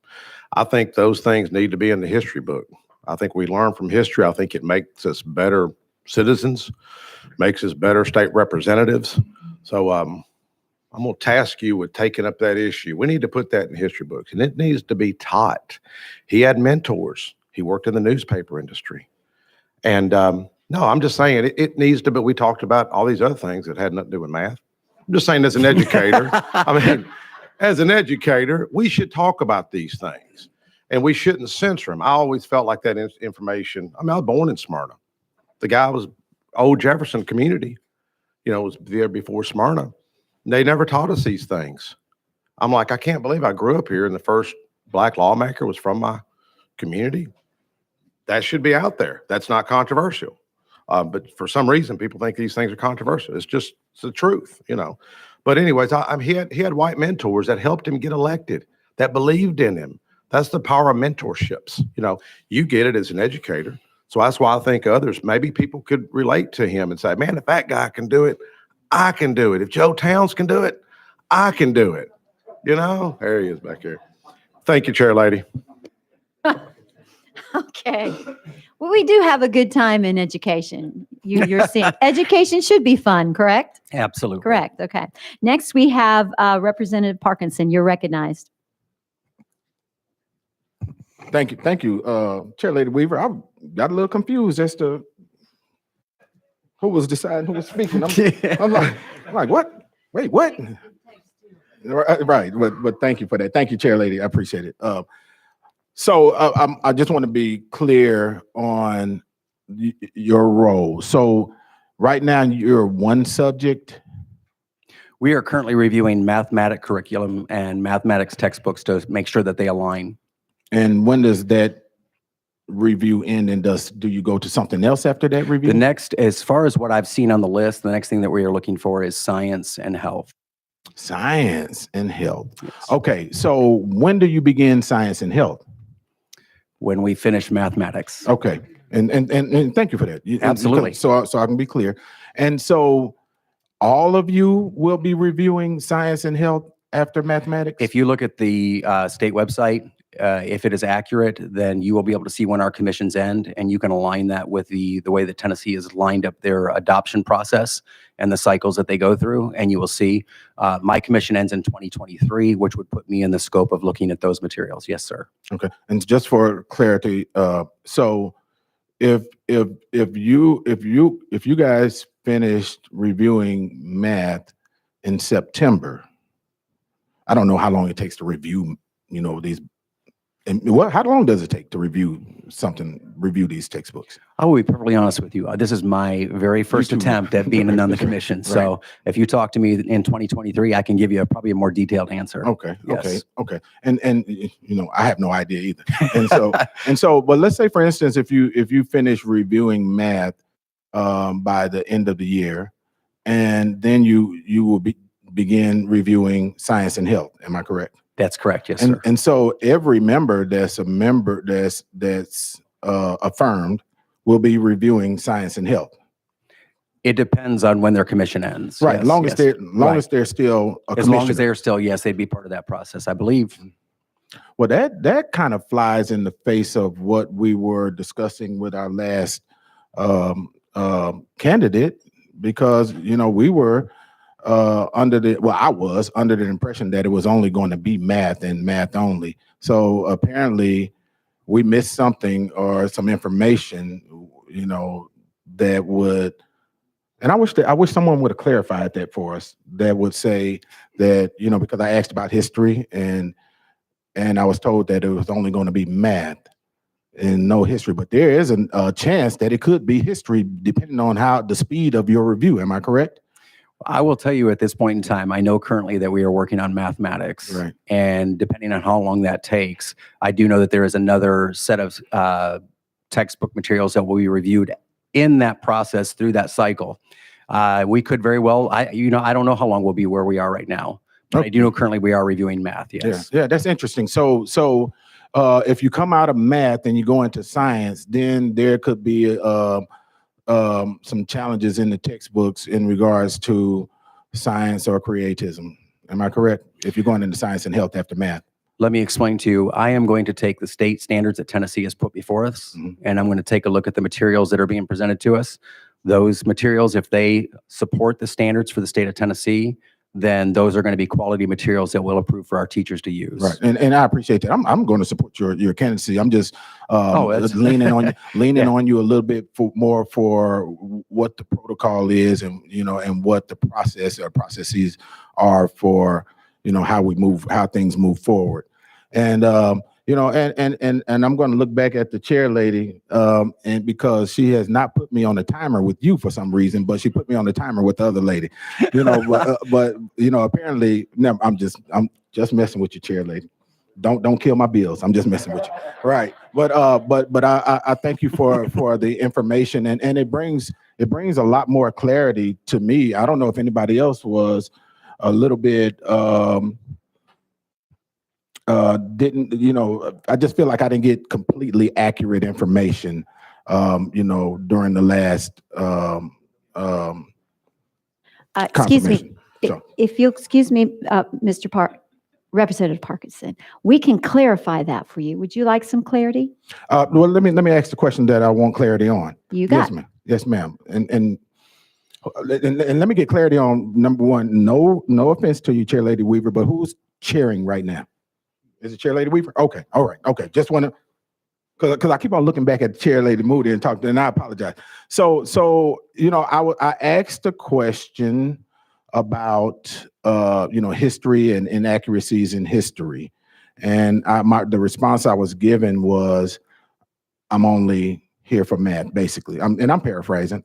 I think those things need to be in the history book. I think we learn from history. I think it makes us better citizens, makes us better state representatives. So I'm going to task you with taking up that issue. We need to put that in history books, and it needs to be taught. He had mentors. He worked in the newspaper industry. And no, I'm just saying it needs to, but we talked about all these other things that had nothing to do with math. I'm just saying as an educator, I mean, as an educator, we should talk about these things, and we shouldn't censor them. I always felt like that information. I mean, I was born in Smyrna. The guy was old Jefferson community, was there before Smyrna. They never taught us these things. I'm like, I can't believe I grew up here and the first black lawmaker was from my community. That should be out there. That's not controversial. But for some reason, people think these things are controversial. It's the truth, But anyways, he had white mentors that helped him get elected, that believed in him. That's the power of mentorships. You get it as an educator. So that's why I think others, maybe people could relate to him and say, man, if that guy can do it, I can do it. If Joe Towns can do it, I can do it. There he is back here. Thank you, Chair Lady. Okay. Well, we do have a good time in education. You're seeing education should be fun, correct? Absolutely. Correct. Okay. Next, we have Representative Parkinson. You're recognized. Thank you, Chair Lady Weaver. I got a little confused as to who was deciding who was speaking. I'm like, what? Wait, what? Right, but thank you for that. Thank you, Chair Lady. I appreciate it. So I just want to be clear on your role. So right now you're one subject. We are currently reviewing mathematics curriculum and mathematics textbooks to make sure that they align. And when does that review end, and do you go to something else after that review? The next, as far as what I've seen on the list, the next thing that we are looking for is science and health. Science and health. Yes. Okay, so when do you begin science and health? When we finish mathematics. Okay, and thank you for that. Absolutely. So I can be clear. And so all of you will be reviewing science and health after mathematics? If you look at the state website, if it is accurate, then you will be able to see when our commissions end, and you can align that with the way that Tennessee has lined up their adoption process and the cycles that they go through, and you will see my commission ends in 2023, which would put me in the scope of looking at those materials. Yes, sir. Okay, and just for clarity, so if you guys finished reviewing math in September, I don't know how long it takes to review, these And what, how long does it take to review these textbooks? I will be perfectly honest with you. This is my very first too. attempt at being on the commission. So if you talk to me in 2023, I can give you probably a more detailed answer. Okay, okay, Yes. okay. And I have no idea either. And so, but let's say, for instance, if you finish reviewing math by the end of the year, and then you will begin reviewing science and health. Am I correct? That's correct. Yes, And sir. and so every member that's affirmed will be reviewing science and health. It depends on when their commission ends. Right. Yes, Long as yes. they're Right. as they're still a As long as commissioner. they're still, yes, they'd be part of that process, I believe. Well, that kind of flies in the face of what we were discussing with our last candidate, because we were I was under the impression that it was only going to be math and math only. So apparently we missed something or some information, that would, and I wish someone would have clarified that for us, that would say that, because I asked about history and I was told that it was only going to be math and no history, but there is a chance that it could be history depending on the speed of your review. Am I correct? I will tell you at this point in time, I know currently that we are working on mathematics. Right. And depending on how long that takes, I do know that there is another set of textbook materials that will be reviewed in that process through that cycle. We could very well, I don't know how long we'll be where we are right now, but I do know currently we are reviewing math. Yes. Yeah, that's interesting. So if you come out of math and you go into science, then there could be some challenges in the textbooks in regards to science or creatism. Am I correct? If you're going into science and health after math. Let me explain to you. I am going to take the state standards that Tennessee has put before us, and I'm going to take a look at the materials that are being presented to us. Those materials, if they support the standards for the state of Tennessee, then those are going to be quality materials that we'll approve for our teachers to use. Right, and I appreciate that. I'm going to support your candidacy. I'm just that's- leaning Yeah. on you a little bit for what the protocol is, and what the processes are for how things move forward. And and I'm going to look back at the chair lady, and because she has not put me on a timer with you for some reason, but she put me on the timer with the other lady, but apparently, no, I'm just messing with you, chair lady. Don't kill my bills. I'm just messing with you. Right. But I thank you for the information, and it brings a lot more clarity to me. I don't know if anybody else was a little bit I just feel like I didn't get completely accurate information during the last Excuse me, confirmation. So- if you'll excuse me, Representative Parkinson, we can clarify that for you. Would you like some clarity? Well, let me ask the question that I want clarity on. You got Yes, ma'am. Yes, ma'am. And let me get clarity on number one. No offense to you, Chair Lady Weaver, but who's chairing right now? Is it Chair Lady Weaver? Okay, all right, okay. Just want to, because I keep on looking back at Chair Lady Moody and talking, and I apologize. So I asked a question about history and inaccuracies in history, and the response I was given was, I'm only here for math, basically. I'm paraphrasing,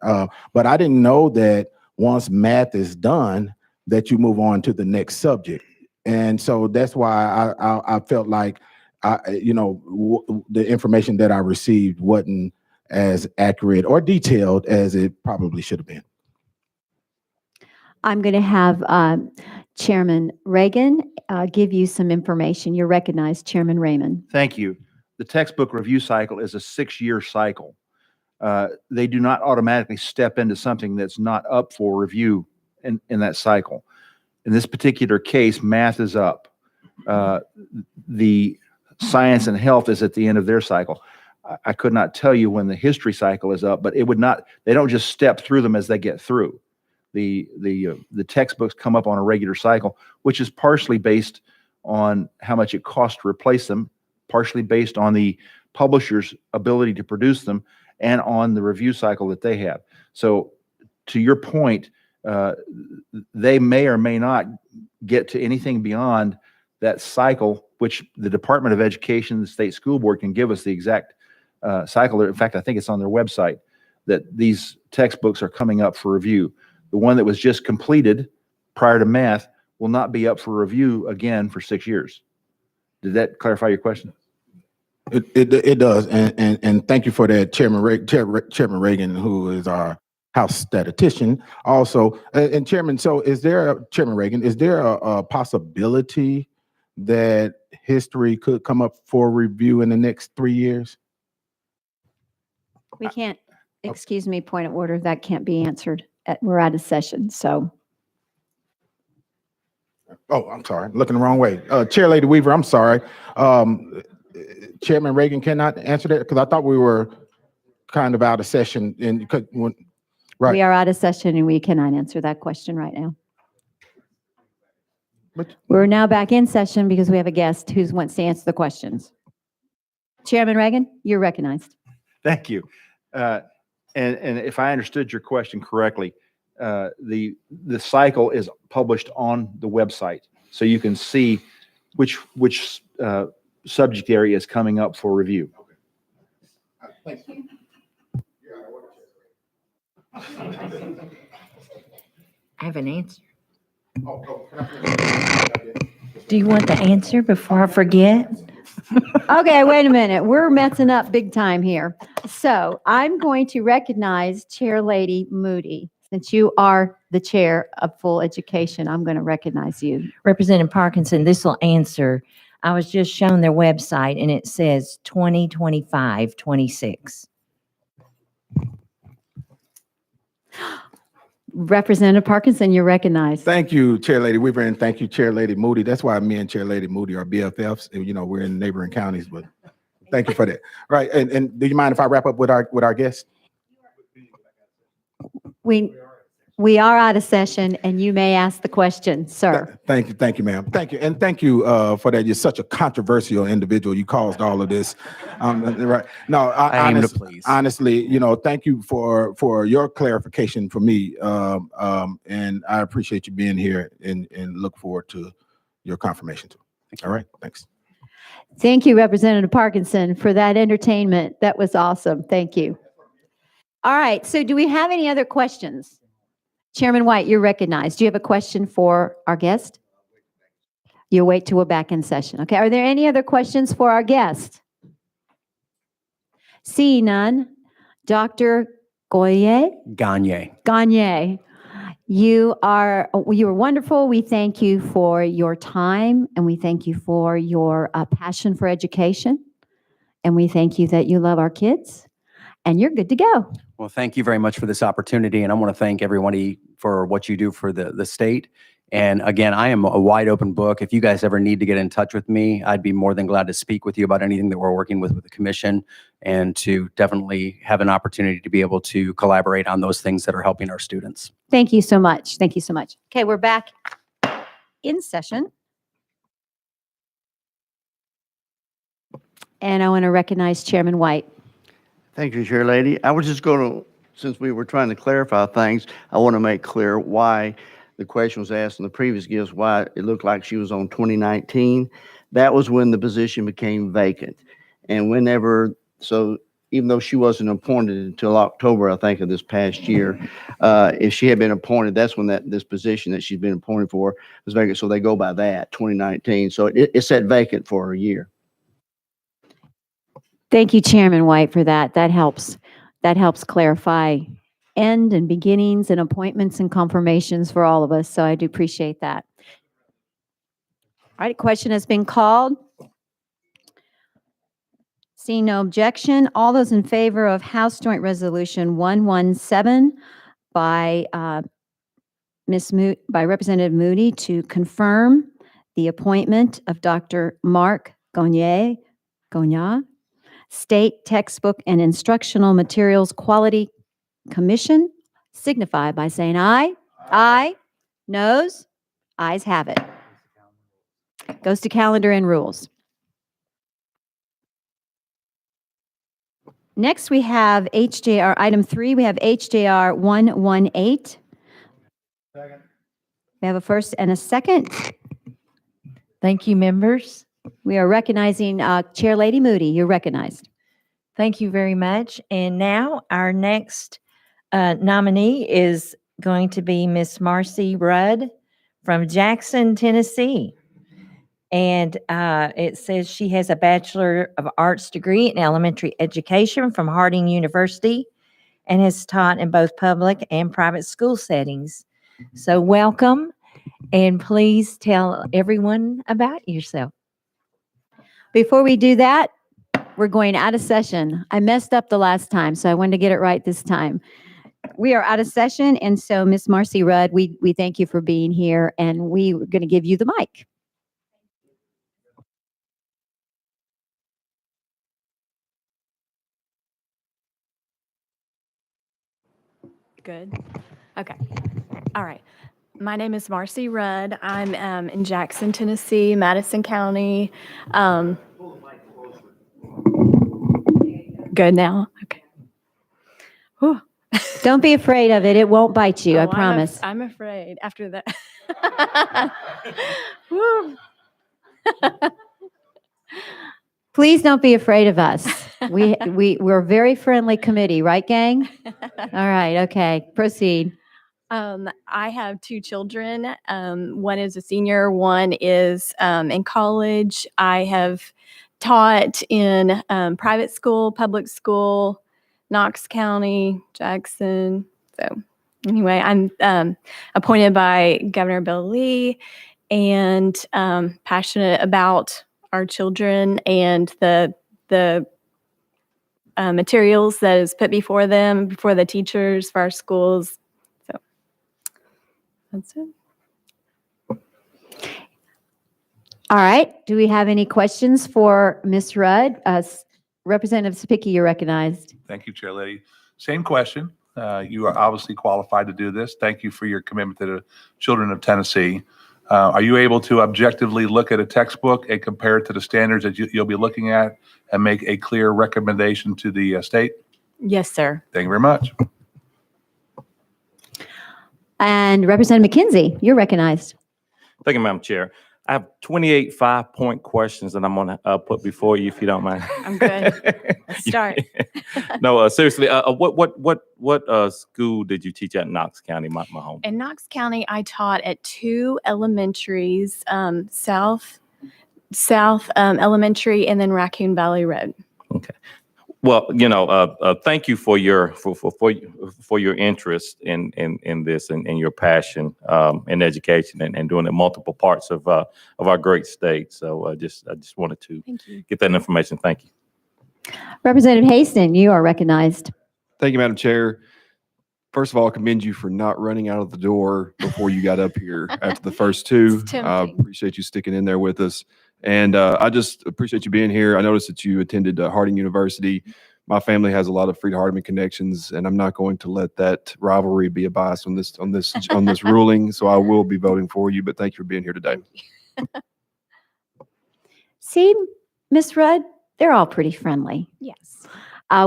but I didn't know that once math is done, that you move on to the next subject. And so that's why I felt like the information that I received wasn't as accurate or detailed as it probably should have been. I'm going to have Chairman Reagan give you some information. You're recognized, Chairman Raymond. Thank you. The textbook review cycle is a 6-year cycle. They do not automatically step into something that's not up for review in that cycle. In this particular case, math is up. The science and health is at the end of their cycle. I could not tell you when the history cycle is up, but they don't just step through them as they get through. The textbooks come up on a regular cycle, which is partially based on how much it costs to replace them, partially based on the publisher's ability to produce them, and on the review cycle that they have. So to your point, they may or may not get to anything beyond that cycle which the Department of Education, the state school board can give us the exact cycle. In fact, I think it's on their website that these textbooks are coming up for review. The one that was just completed prior to math will not be up for review again for 6 years. Did that clarify your question? It does, and thank you for that, Chairman Reagan, who is our House statistician also, and Chairman. So, Chairman Reagan, is there a possibility that history could come up for review in the next 3 years? We can't, excuse me, point of order, that can't be answered. We're out of session, so. Oh, I'm sorry, looking the wrong way. Chair Lady Weaver, I'm sorry. Chairman Reagan cannot answer that because I thought we were kind of out of session right. We are out of session and we cannot answer that question right now. But- We're now back in session because we have a guest who wants to answer the questions. Chairman Reagan, you're recognized. Thank you. And if I understood your question correctly, the cycle is published on the website, so you can see which subject area is coming up for review. Thank you. I have an answer. Do you want the answer before I forget? Okay, wait a minute. We're messing up big time here. So I'm going to recognize Chair Lady Moody. Since you are the chair of full education, I'm going to recognize you. Representative Parkinson, this will answer. I was just shown their website and it says 2025-26. Representative Parkinson, you're recognized. Thank you, Chair Lady Weaver, and thank you, Chair Lady Moody. That's why me and Chair Lady Moody are BFFs. And, we're in neighboring counties, but thank you for that. Right, and do you mind if I wrap up with our guest? We are out of session and you may ask the question, sir. Thank you, ma'am. Thank you, and thank you for that. You're such a controversial individual. You caused all of this. Right? No, I aim to please. honestly, thank you for your clarification for me, and I appreciate you being here and look forward to your confirmation too. All right, thanks. Thank you, Representative Parkinson, for that entertainment. That was awesome. Thank you. All right, so do we have any other questions? Chairman White, you're recognized. Do you have a question for our guest? You'll wait till we're back in session. Okay, are there any other questions for our guest? See none. Dr. Gagne, you are wonderful. We thank you for your time and we thank you for your passion for education. And we thank you that you love our kids and you're good to go. Well, thank you very much for this opportunity, and I want to thank everybody for what you do for the state. And again, I am a wide open book. If you guys ever need to get in touch with me, I'd be more than glad to speak with you about anything that we're working with the commission and to definitely have an opportunity to be able to collaborate on those things that are helping our students. Thank you so much. Thank you so much. Okay, we're back in session. And I want to recognize Chairman White. Thank you, Chair Lady. I was just going to, since we were trying to clarify things, I want to make clear why the question was asked in the previous gifts, why it looked like she was on 2019. That was when the position became vacant. And so even though she wasn't appointed until October, I think, of this past year, if she had been appointed, that's when this position that she's been appointed for was vacant. So they go by that, 2019. So it sat vacant for a year. Thank you, Chairman White, for that. That helps clarify end and beginnings and appointments and confirmations for all of us. So I do appreciate that. All right, question has been called. Seeing no objection, all those in favor of House Joint Resolution 117 by Representative Moody to confirm the appointment of Dr. Mark Gagne, State Textbook and Instructional Materials Quality Commission, signify by saying aye. Aye. Noes? Ayes have it. Goes to calendar and rules. Next, we have HJR, item 3, we have HJR 118. We have a first and a second. Thank you, members. We are recognizing Chair Lady Moody. You're recognized. Thank you very much. And now our next nominee is going to be Miss Marcy Rudd from Jackson, Tennessee. And it says she has a Bachelor of Arts degree in elementary education from Harding University and has taught in both public and private school settings. So welcome, and please tell everyone about yourself. Before we do that, we're going out of session. I messed up the last time, so I wanted to get it right this time. We are out of session, and so Miss Marcy Rudd, we thank you for being here, and we're going to give you the mic. Good. Okay. All right. My name is Marcy Rudd. I'm in Jackson, Tennessee, Madison County. Good now? Okay. Whew. Don't be afraid of it. It won't bite you, I Oh, promise. I'm afraid after that. Whew. Please don't be afraid of us. We're a very friendly committee, right, gang? All right, okay, proceed. I have two children. One is a senior, one is in college. I have taught in private school, public school, Knox County, Jackson. So anyway, I'm appointed by Governor Bill Lee and passionate about our children and the materials that is put before them, before the teachers, for our schools. So that's it. All right, do we have any questions for Ms. Rudd? Representative Spicki, you're recognized. Thank you, Chair Lady. Same question. You are obviously qualified to do this. Thank you for your commitment to the children of Tennessee. Are you able to objectively look at a textbook and compare it to the standards that you'll be looking at and make a clear recommendation to the state? Yes, sir. Thank you very much. And Representative McKenzie, you're recognized. Thank you, Madam Chair. I have 28 five-point questions that I'm going to put before you, if you don't mind. I'm good. Let's start. No, seriously, what school did you teach at Knox County, my home? In Knox County, I taught at two elementaries, South Elementary and then Raccoon Valley Road. Okay. Well, thank you for your interest in this and your passion in education and doing it in multiple parts of our great state. So I just wanted to get that information. Thank you. Representative Haston, you are recognized. Thank you, Madam Chair. First of all, I commend you for not running out of the door before you got up here after the first two. It's I tempting. appreciate you sticking in there with us. And I just appreciate you being here. I noticed that you attended Harding University. My family has a lot of Freed-Hardeman connections, and I'm not going to let that rivalry be a bias on this ruling. So I will be voting for you. But thank you for being here today. See, Ms. Rudd, they're all pretty friendly. Yes.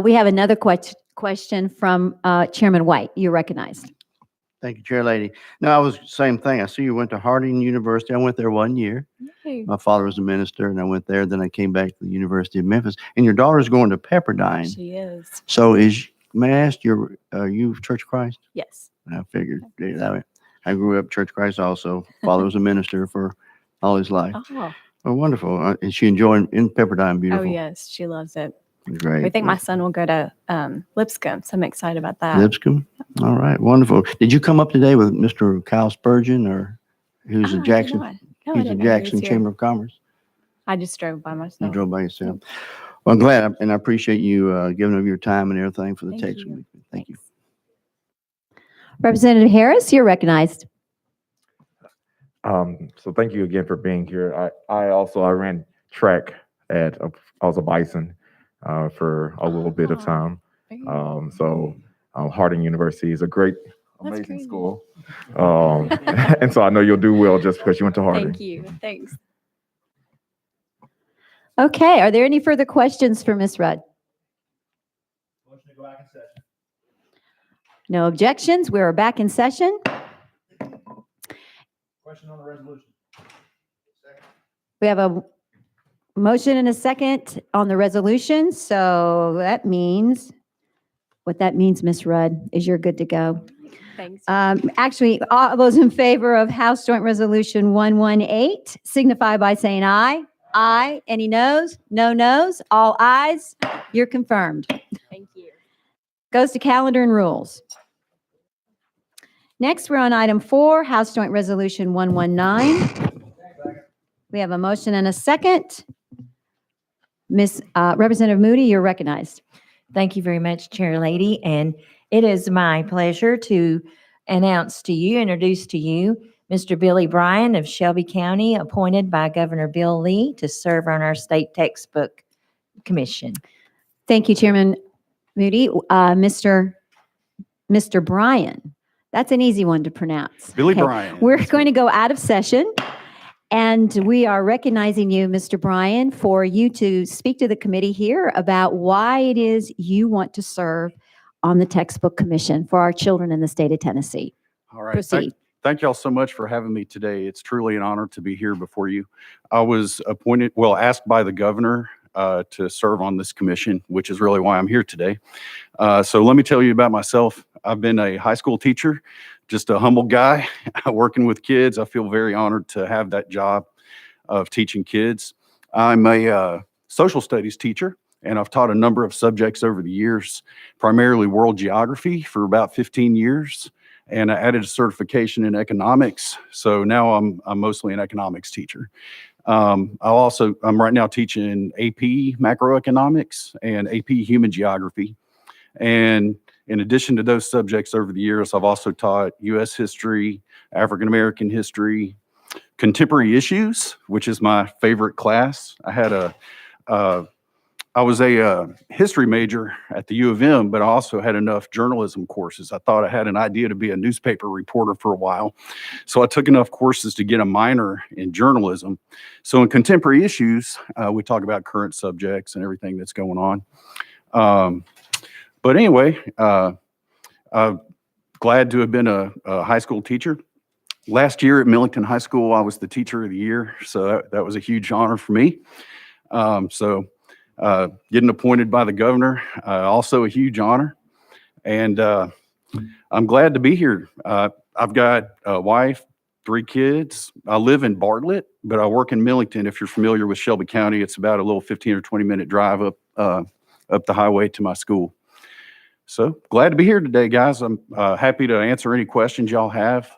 We have another question from Chairman White. You're recognized. Thank you, Chair Lady. No, I was same thing. I see you went to Harding University. I went there 1 year. Yay. My father was a minister, and I went there. Then I came back to the University of Memphis. And your daughter's going to Pepperdine. She is. So may I ask, you Church of Christ? Yes. I figured that way. I grew up Church of Christ also. Father was a minister for all his life. Oh. Oh, wonderful. Is she enjoying in Pepperdine? Beautiful. Oh, yes. She loves it. Great. We think my son will go to Lipscomb, so I'm excited about that. Lipscomb? All right, wonderful. Did you come up today with Mr. Kyle Spurgeon, or who's Oh, a I did Jackson? not. No, I He's a didn't know he was Jackson here. Chamber of Commerce. I just drove by You myself. drove by yourself. Well, I'm glad, and I appreciate you giving up your time and everything for the Thank text. you. Thank you. Representative Harris, you're recognized. So thank you again for being here. I ran track at I was a Bison for a little bit of time. So Harding University is a great, That's amazing crazy. school. And so I know you'll do well just because you went to Harding. Thank you. Thanks. Okay, are there any further questions for Ms. Rudd? No objections. We're back in session. Question on the resolution. We have a Motion and a second on the resolution. So that means, what that means, Ms. Rudd, is you're good to go. Thanks. Actually, all those in favor of House Joint Resolution 118 signify by saying aye. Aye. Any noes? No noes. All ayes. You're confirmed. Thank you. Goes to calendar and rules. Next, we're on item 4, House Joint Resolution 119. We have a motion and a second. Representative Moody, you're recognized. Thank you very much, Chair Lady. And it is my pleasure to introduce to you, Mr. Billy Bryan of Shelby County, appointed by Governor Bill Lee to serve on our State Textbook Commission. Thank you, Chairman Moody. Mr. Bryan, that's an easy one to pronounce. Billy Okay. Bryan. We're going to go out of session, and we are recognizing you, Mr. Bryan, for you to speak to the committee here about why it is you want to serve on the Textbook Commission for our children in the state of Tennessee. All right. Proceed. Thank y'all so much for having me today. It's truly an honor to be here before you. I was asked by the governor to serve on this commission, which is really why I'm here today. So let me tell you about myself. I've been a high school teacher, just a humble guy working with kids. I feel very honored to have that job of teaching kids. I'm a social studies teacher, and I've taught a number of subjects over the years, primarily world geography for about 15 years. And I added a certification in economics. So now I'm mostly an economics teacher. I'm right now teaching AP macroeconomics and AP human geography. And in addition to those subjects over the years, I've also taught U.S. history, African-American history, contemporary issues, which is my favorite class. I was a history major at the U of M, but I also had enough journalism courses. I thought I had an idea to be a newspaper reporter for a while. So I took enough courses to get a minor in journalism. So in contemporary issues, we talk about current subjects and everything that's going on. But anyway, I'm glad to have been a high school teacher. Last year at Millington High School, I was the teacher of the year. So that was a huge honor for me. Getting appointed by the governor, also a huge honor. And I'm glad to be here. I've got a wife, 3 kids. I live in Bartlett, but I work in Millington. If you're familiar with Shelby County, it's about a little 15 or 20 minute drive up the highway to my school. So glad to be here today, guys. I'm happy to answer any questions y'all have.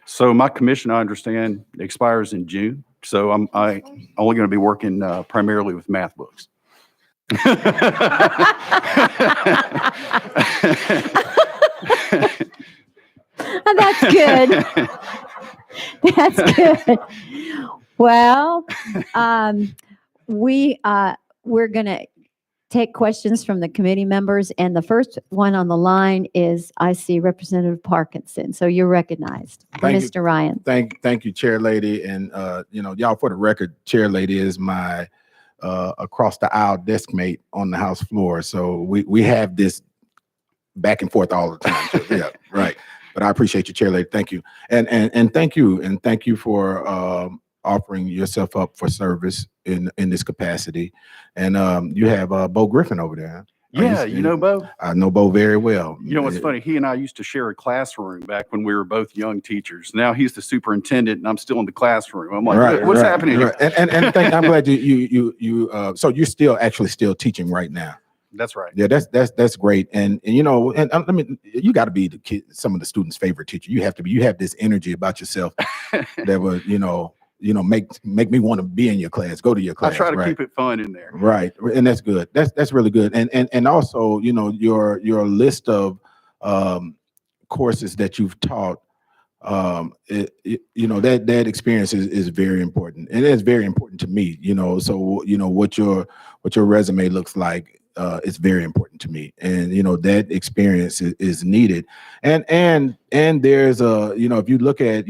So my commission, I understand, expires in June. So I'm only going to be working primarily with math books. That's good. That's good. Well, we're going to take questions from the committee members, and the first one on the line is, I see Representative Parkinson. So you're recognized. Thank you. Mr. Ryan. Thank you, Chair Lady. And, y'all, for the record, Chair Lady is my across the aisle desk mate on the House floor. So we have this back and forth all the time. Yeah, right. But I appreciate you, Chair Lady. Thank you. And thank you. And thank you for offering yourself up for service in this capacity. And you have Bo Griffin over there. Yeah, you know Bo? I know Bo very well. You know what's funny? He and I used to share a classroom back when we were both young teachers. Now he's the superintendent, and I'm still in the classroom. I'm like, what's happening here? And I'm glad so you're still teaching right now. That's right. Yeah, that's great. And you got to be some of the students' favorite teacher. You have to be. You have this energy about yourself that would make me want to be in your class, go to your class. I try to keep it fun in there. Right, and that's good. That's really good. And also, your list of courses that you've taught, that experience is very important, and it's very important to me. So what your resume looks like. It's very important to me, and that experience is needed, and there's if you look at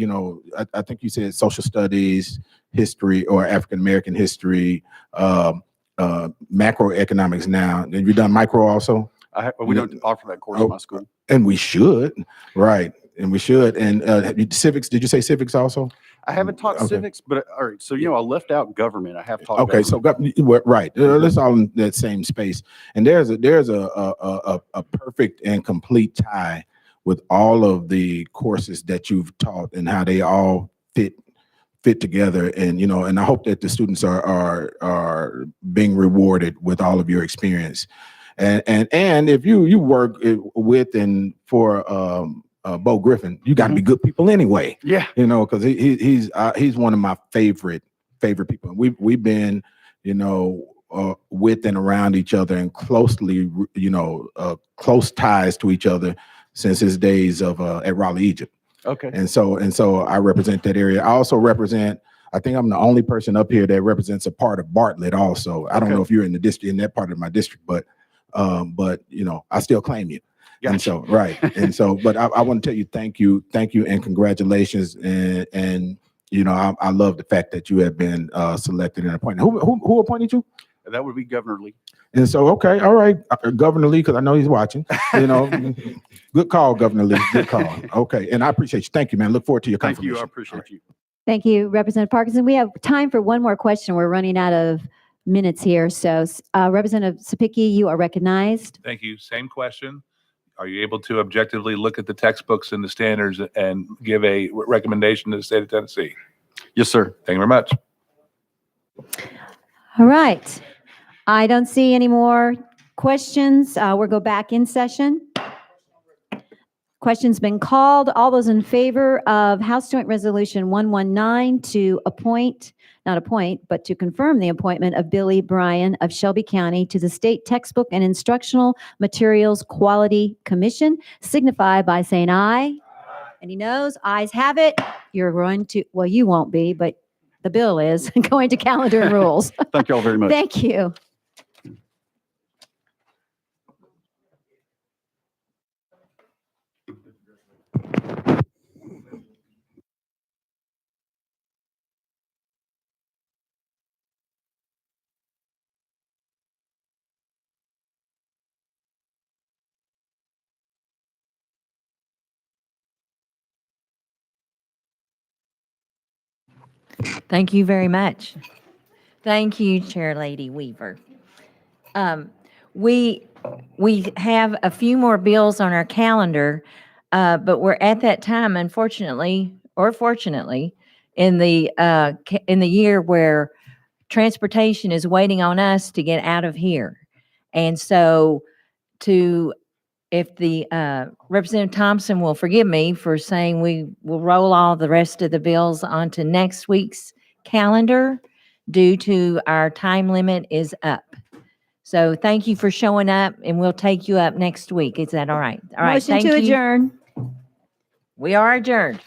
I think you said social studies, history, or African American history, macroeconomics. Now, have you done micro also? We don't offer that course in my school, and we should, right? And we should. And civics, did you say civics also? I haven't taught Okay. civics, but all right. So, I left out government. I have taught Okay, so right, let's all in that same space. And there's a perfect and complete tie with all of the courses that you've taught and how they all fit together. And and I hope that the students are being rewarded with all of your experience. And if you work with and for Bo Griffin, you got to be good people anyway. Yeah. Because he's one of my favorite people. We've been, with and around each other and closely, close ties to each other since his days of at Raleigh, Egypt. Okay. And so I represent that area. I also represent. I think I'm the only person up here that represents a part of Bartlett. Also, I don't know if you're in the district in that part of my district, but I still claim you. Gotcha. And so, right. And so, but I want to tell you, thank you, and congratulations. And I love the fact that you have been selected and appointed. Who appointed you? That would be Governor Lee. And so, okay, all right, Governor Lee, because I know he's watching. Good call, Governor Lee. Good call. Okay, and I appreciate you. Thank you, man. Look forward to your Thank confirmation. you. I appreciate you. Thank you, Representative Parkinson. We have time for one more question. We're running out of minutes here. So Representative Sapicki, you are recognized. Thank you. Same question. Are you able to objectively look at the textbooks and the standards and give a recommendation to the state of Tennessee? Yes, sir. Thank you very much. All right. I don't see any more questions. We'll go back in session. Question's been called. All those in favor of House Joint Resolution 119 to but to confirm the appointment of Billy Bryan of Shelby County to the State Textbook and Instructional Materials Quality Commission, signify by saying aye. Any noes? Ayes have it. You're going to, well, you won't be, but the bill is going to calendar and rules. Thank you all very much. Thank you. Thank you very much. Thank you, Chair Lady Weaver. We have a few more bills on our calendar, but we're at that time, unfortunately, or fortunately, in the year where transportation is waiting on us to get out of here. And so if the Representative Thompson will forgive me for saying we will roll all the rest of the bills onto next week's calendar due to our time limit is up. So thank you for showing up, and we'll take you up next week. Is that all right? All right. Motion Thank to you. adjourn. We are adjourned.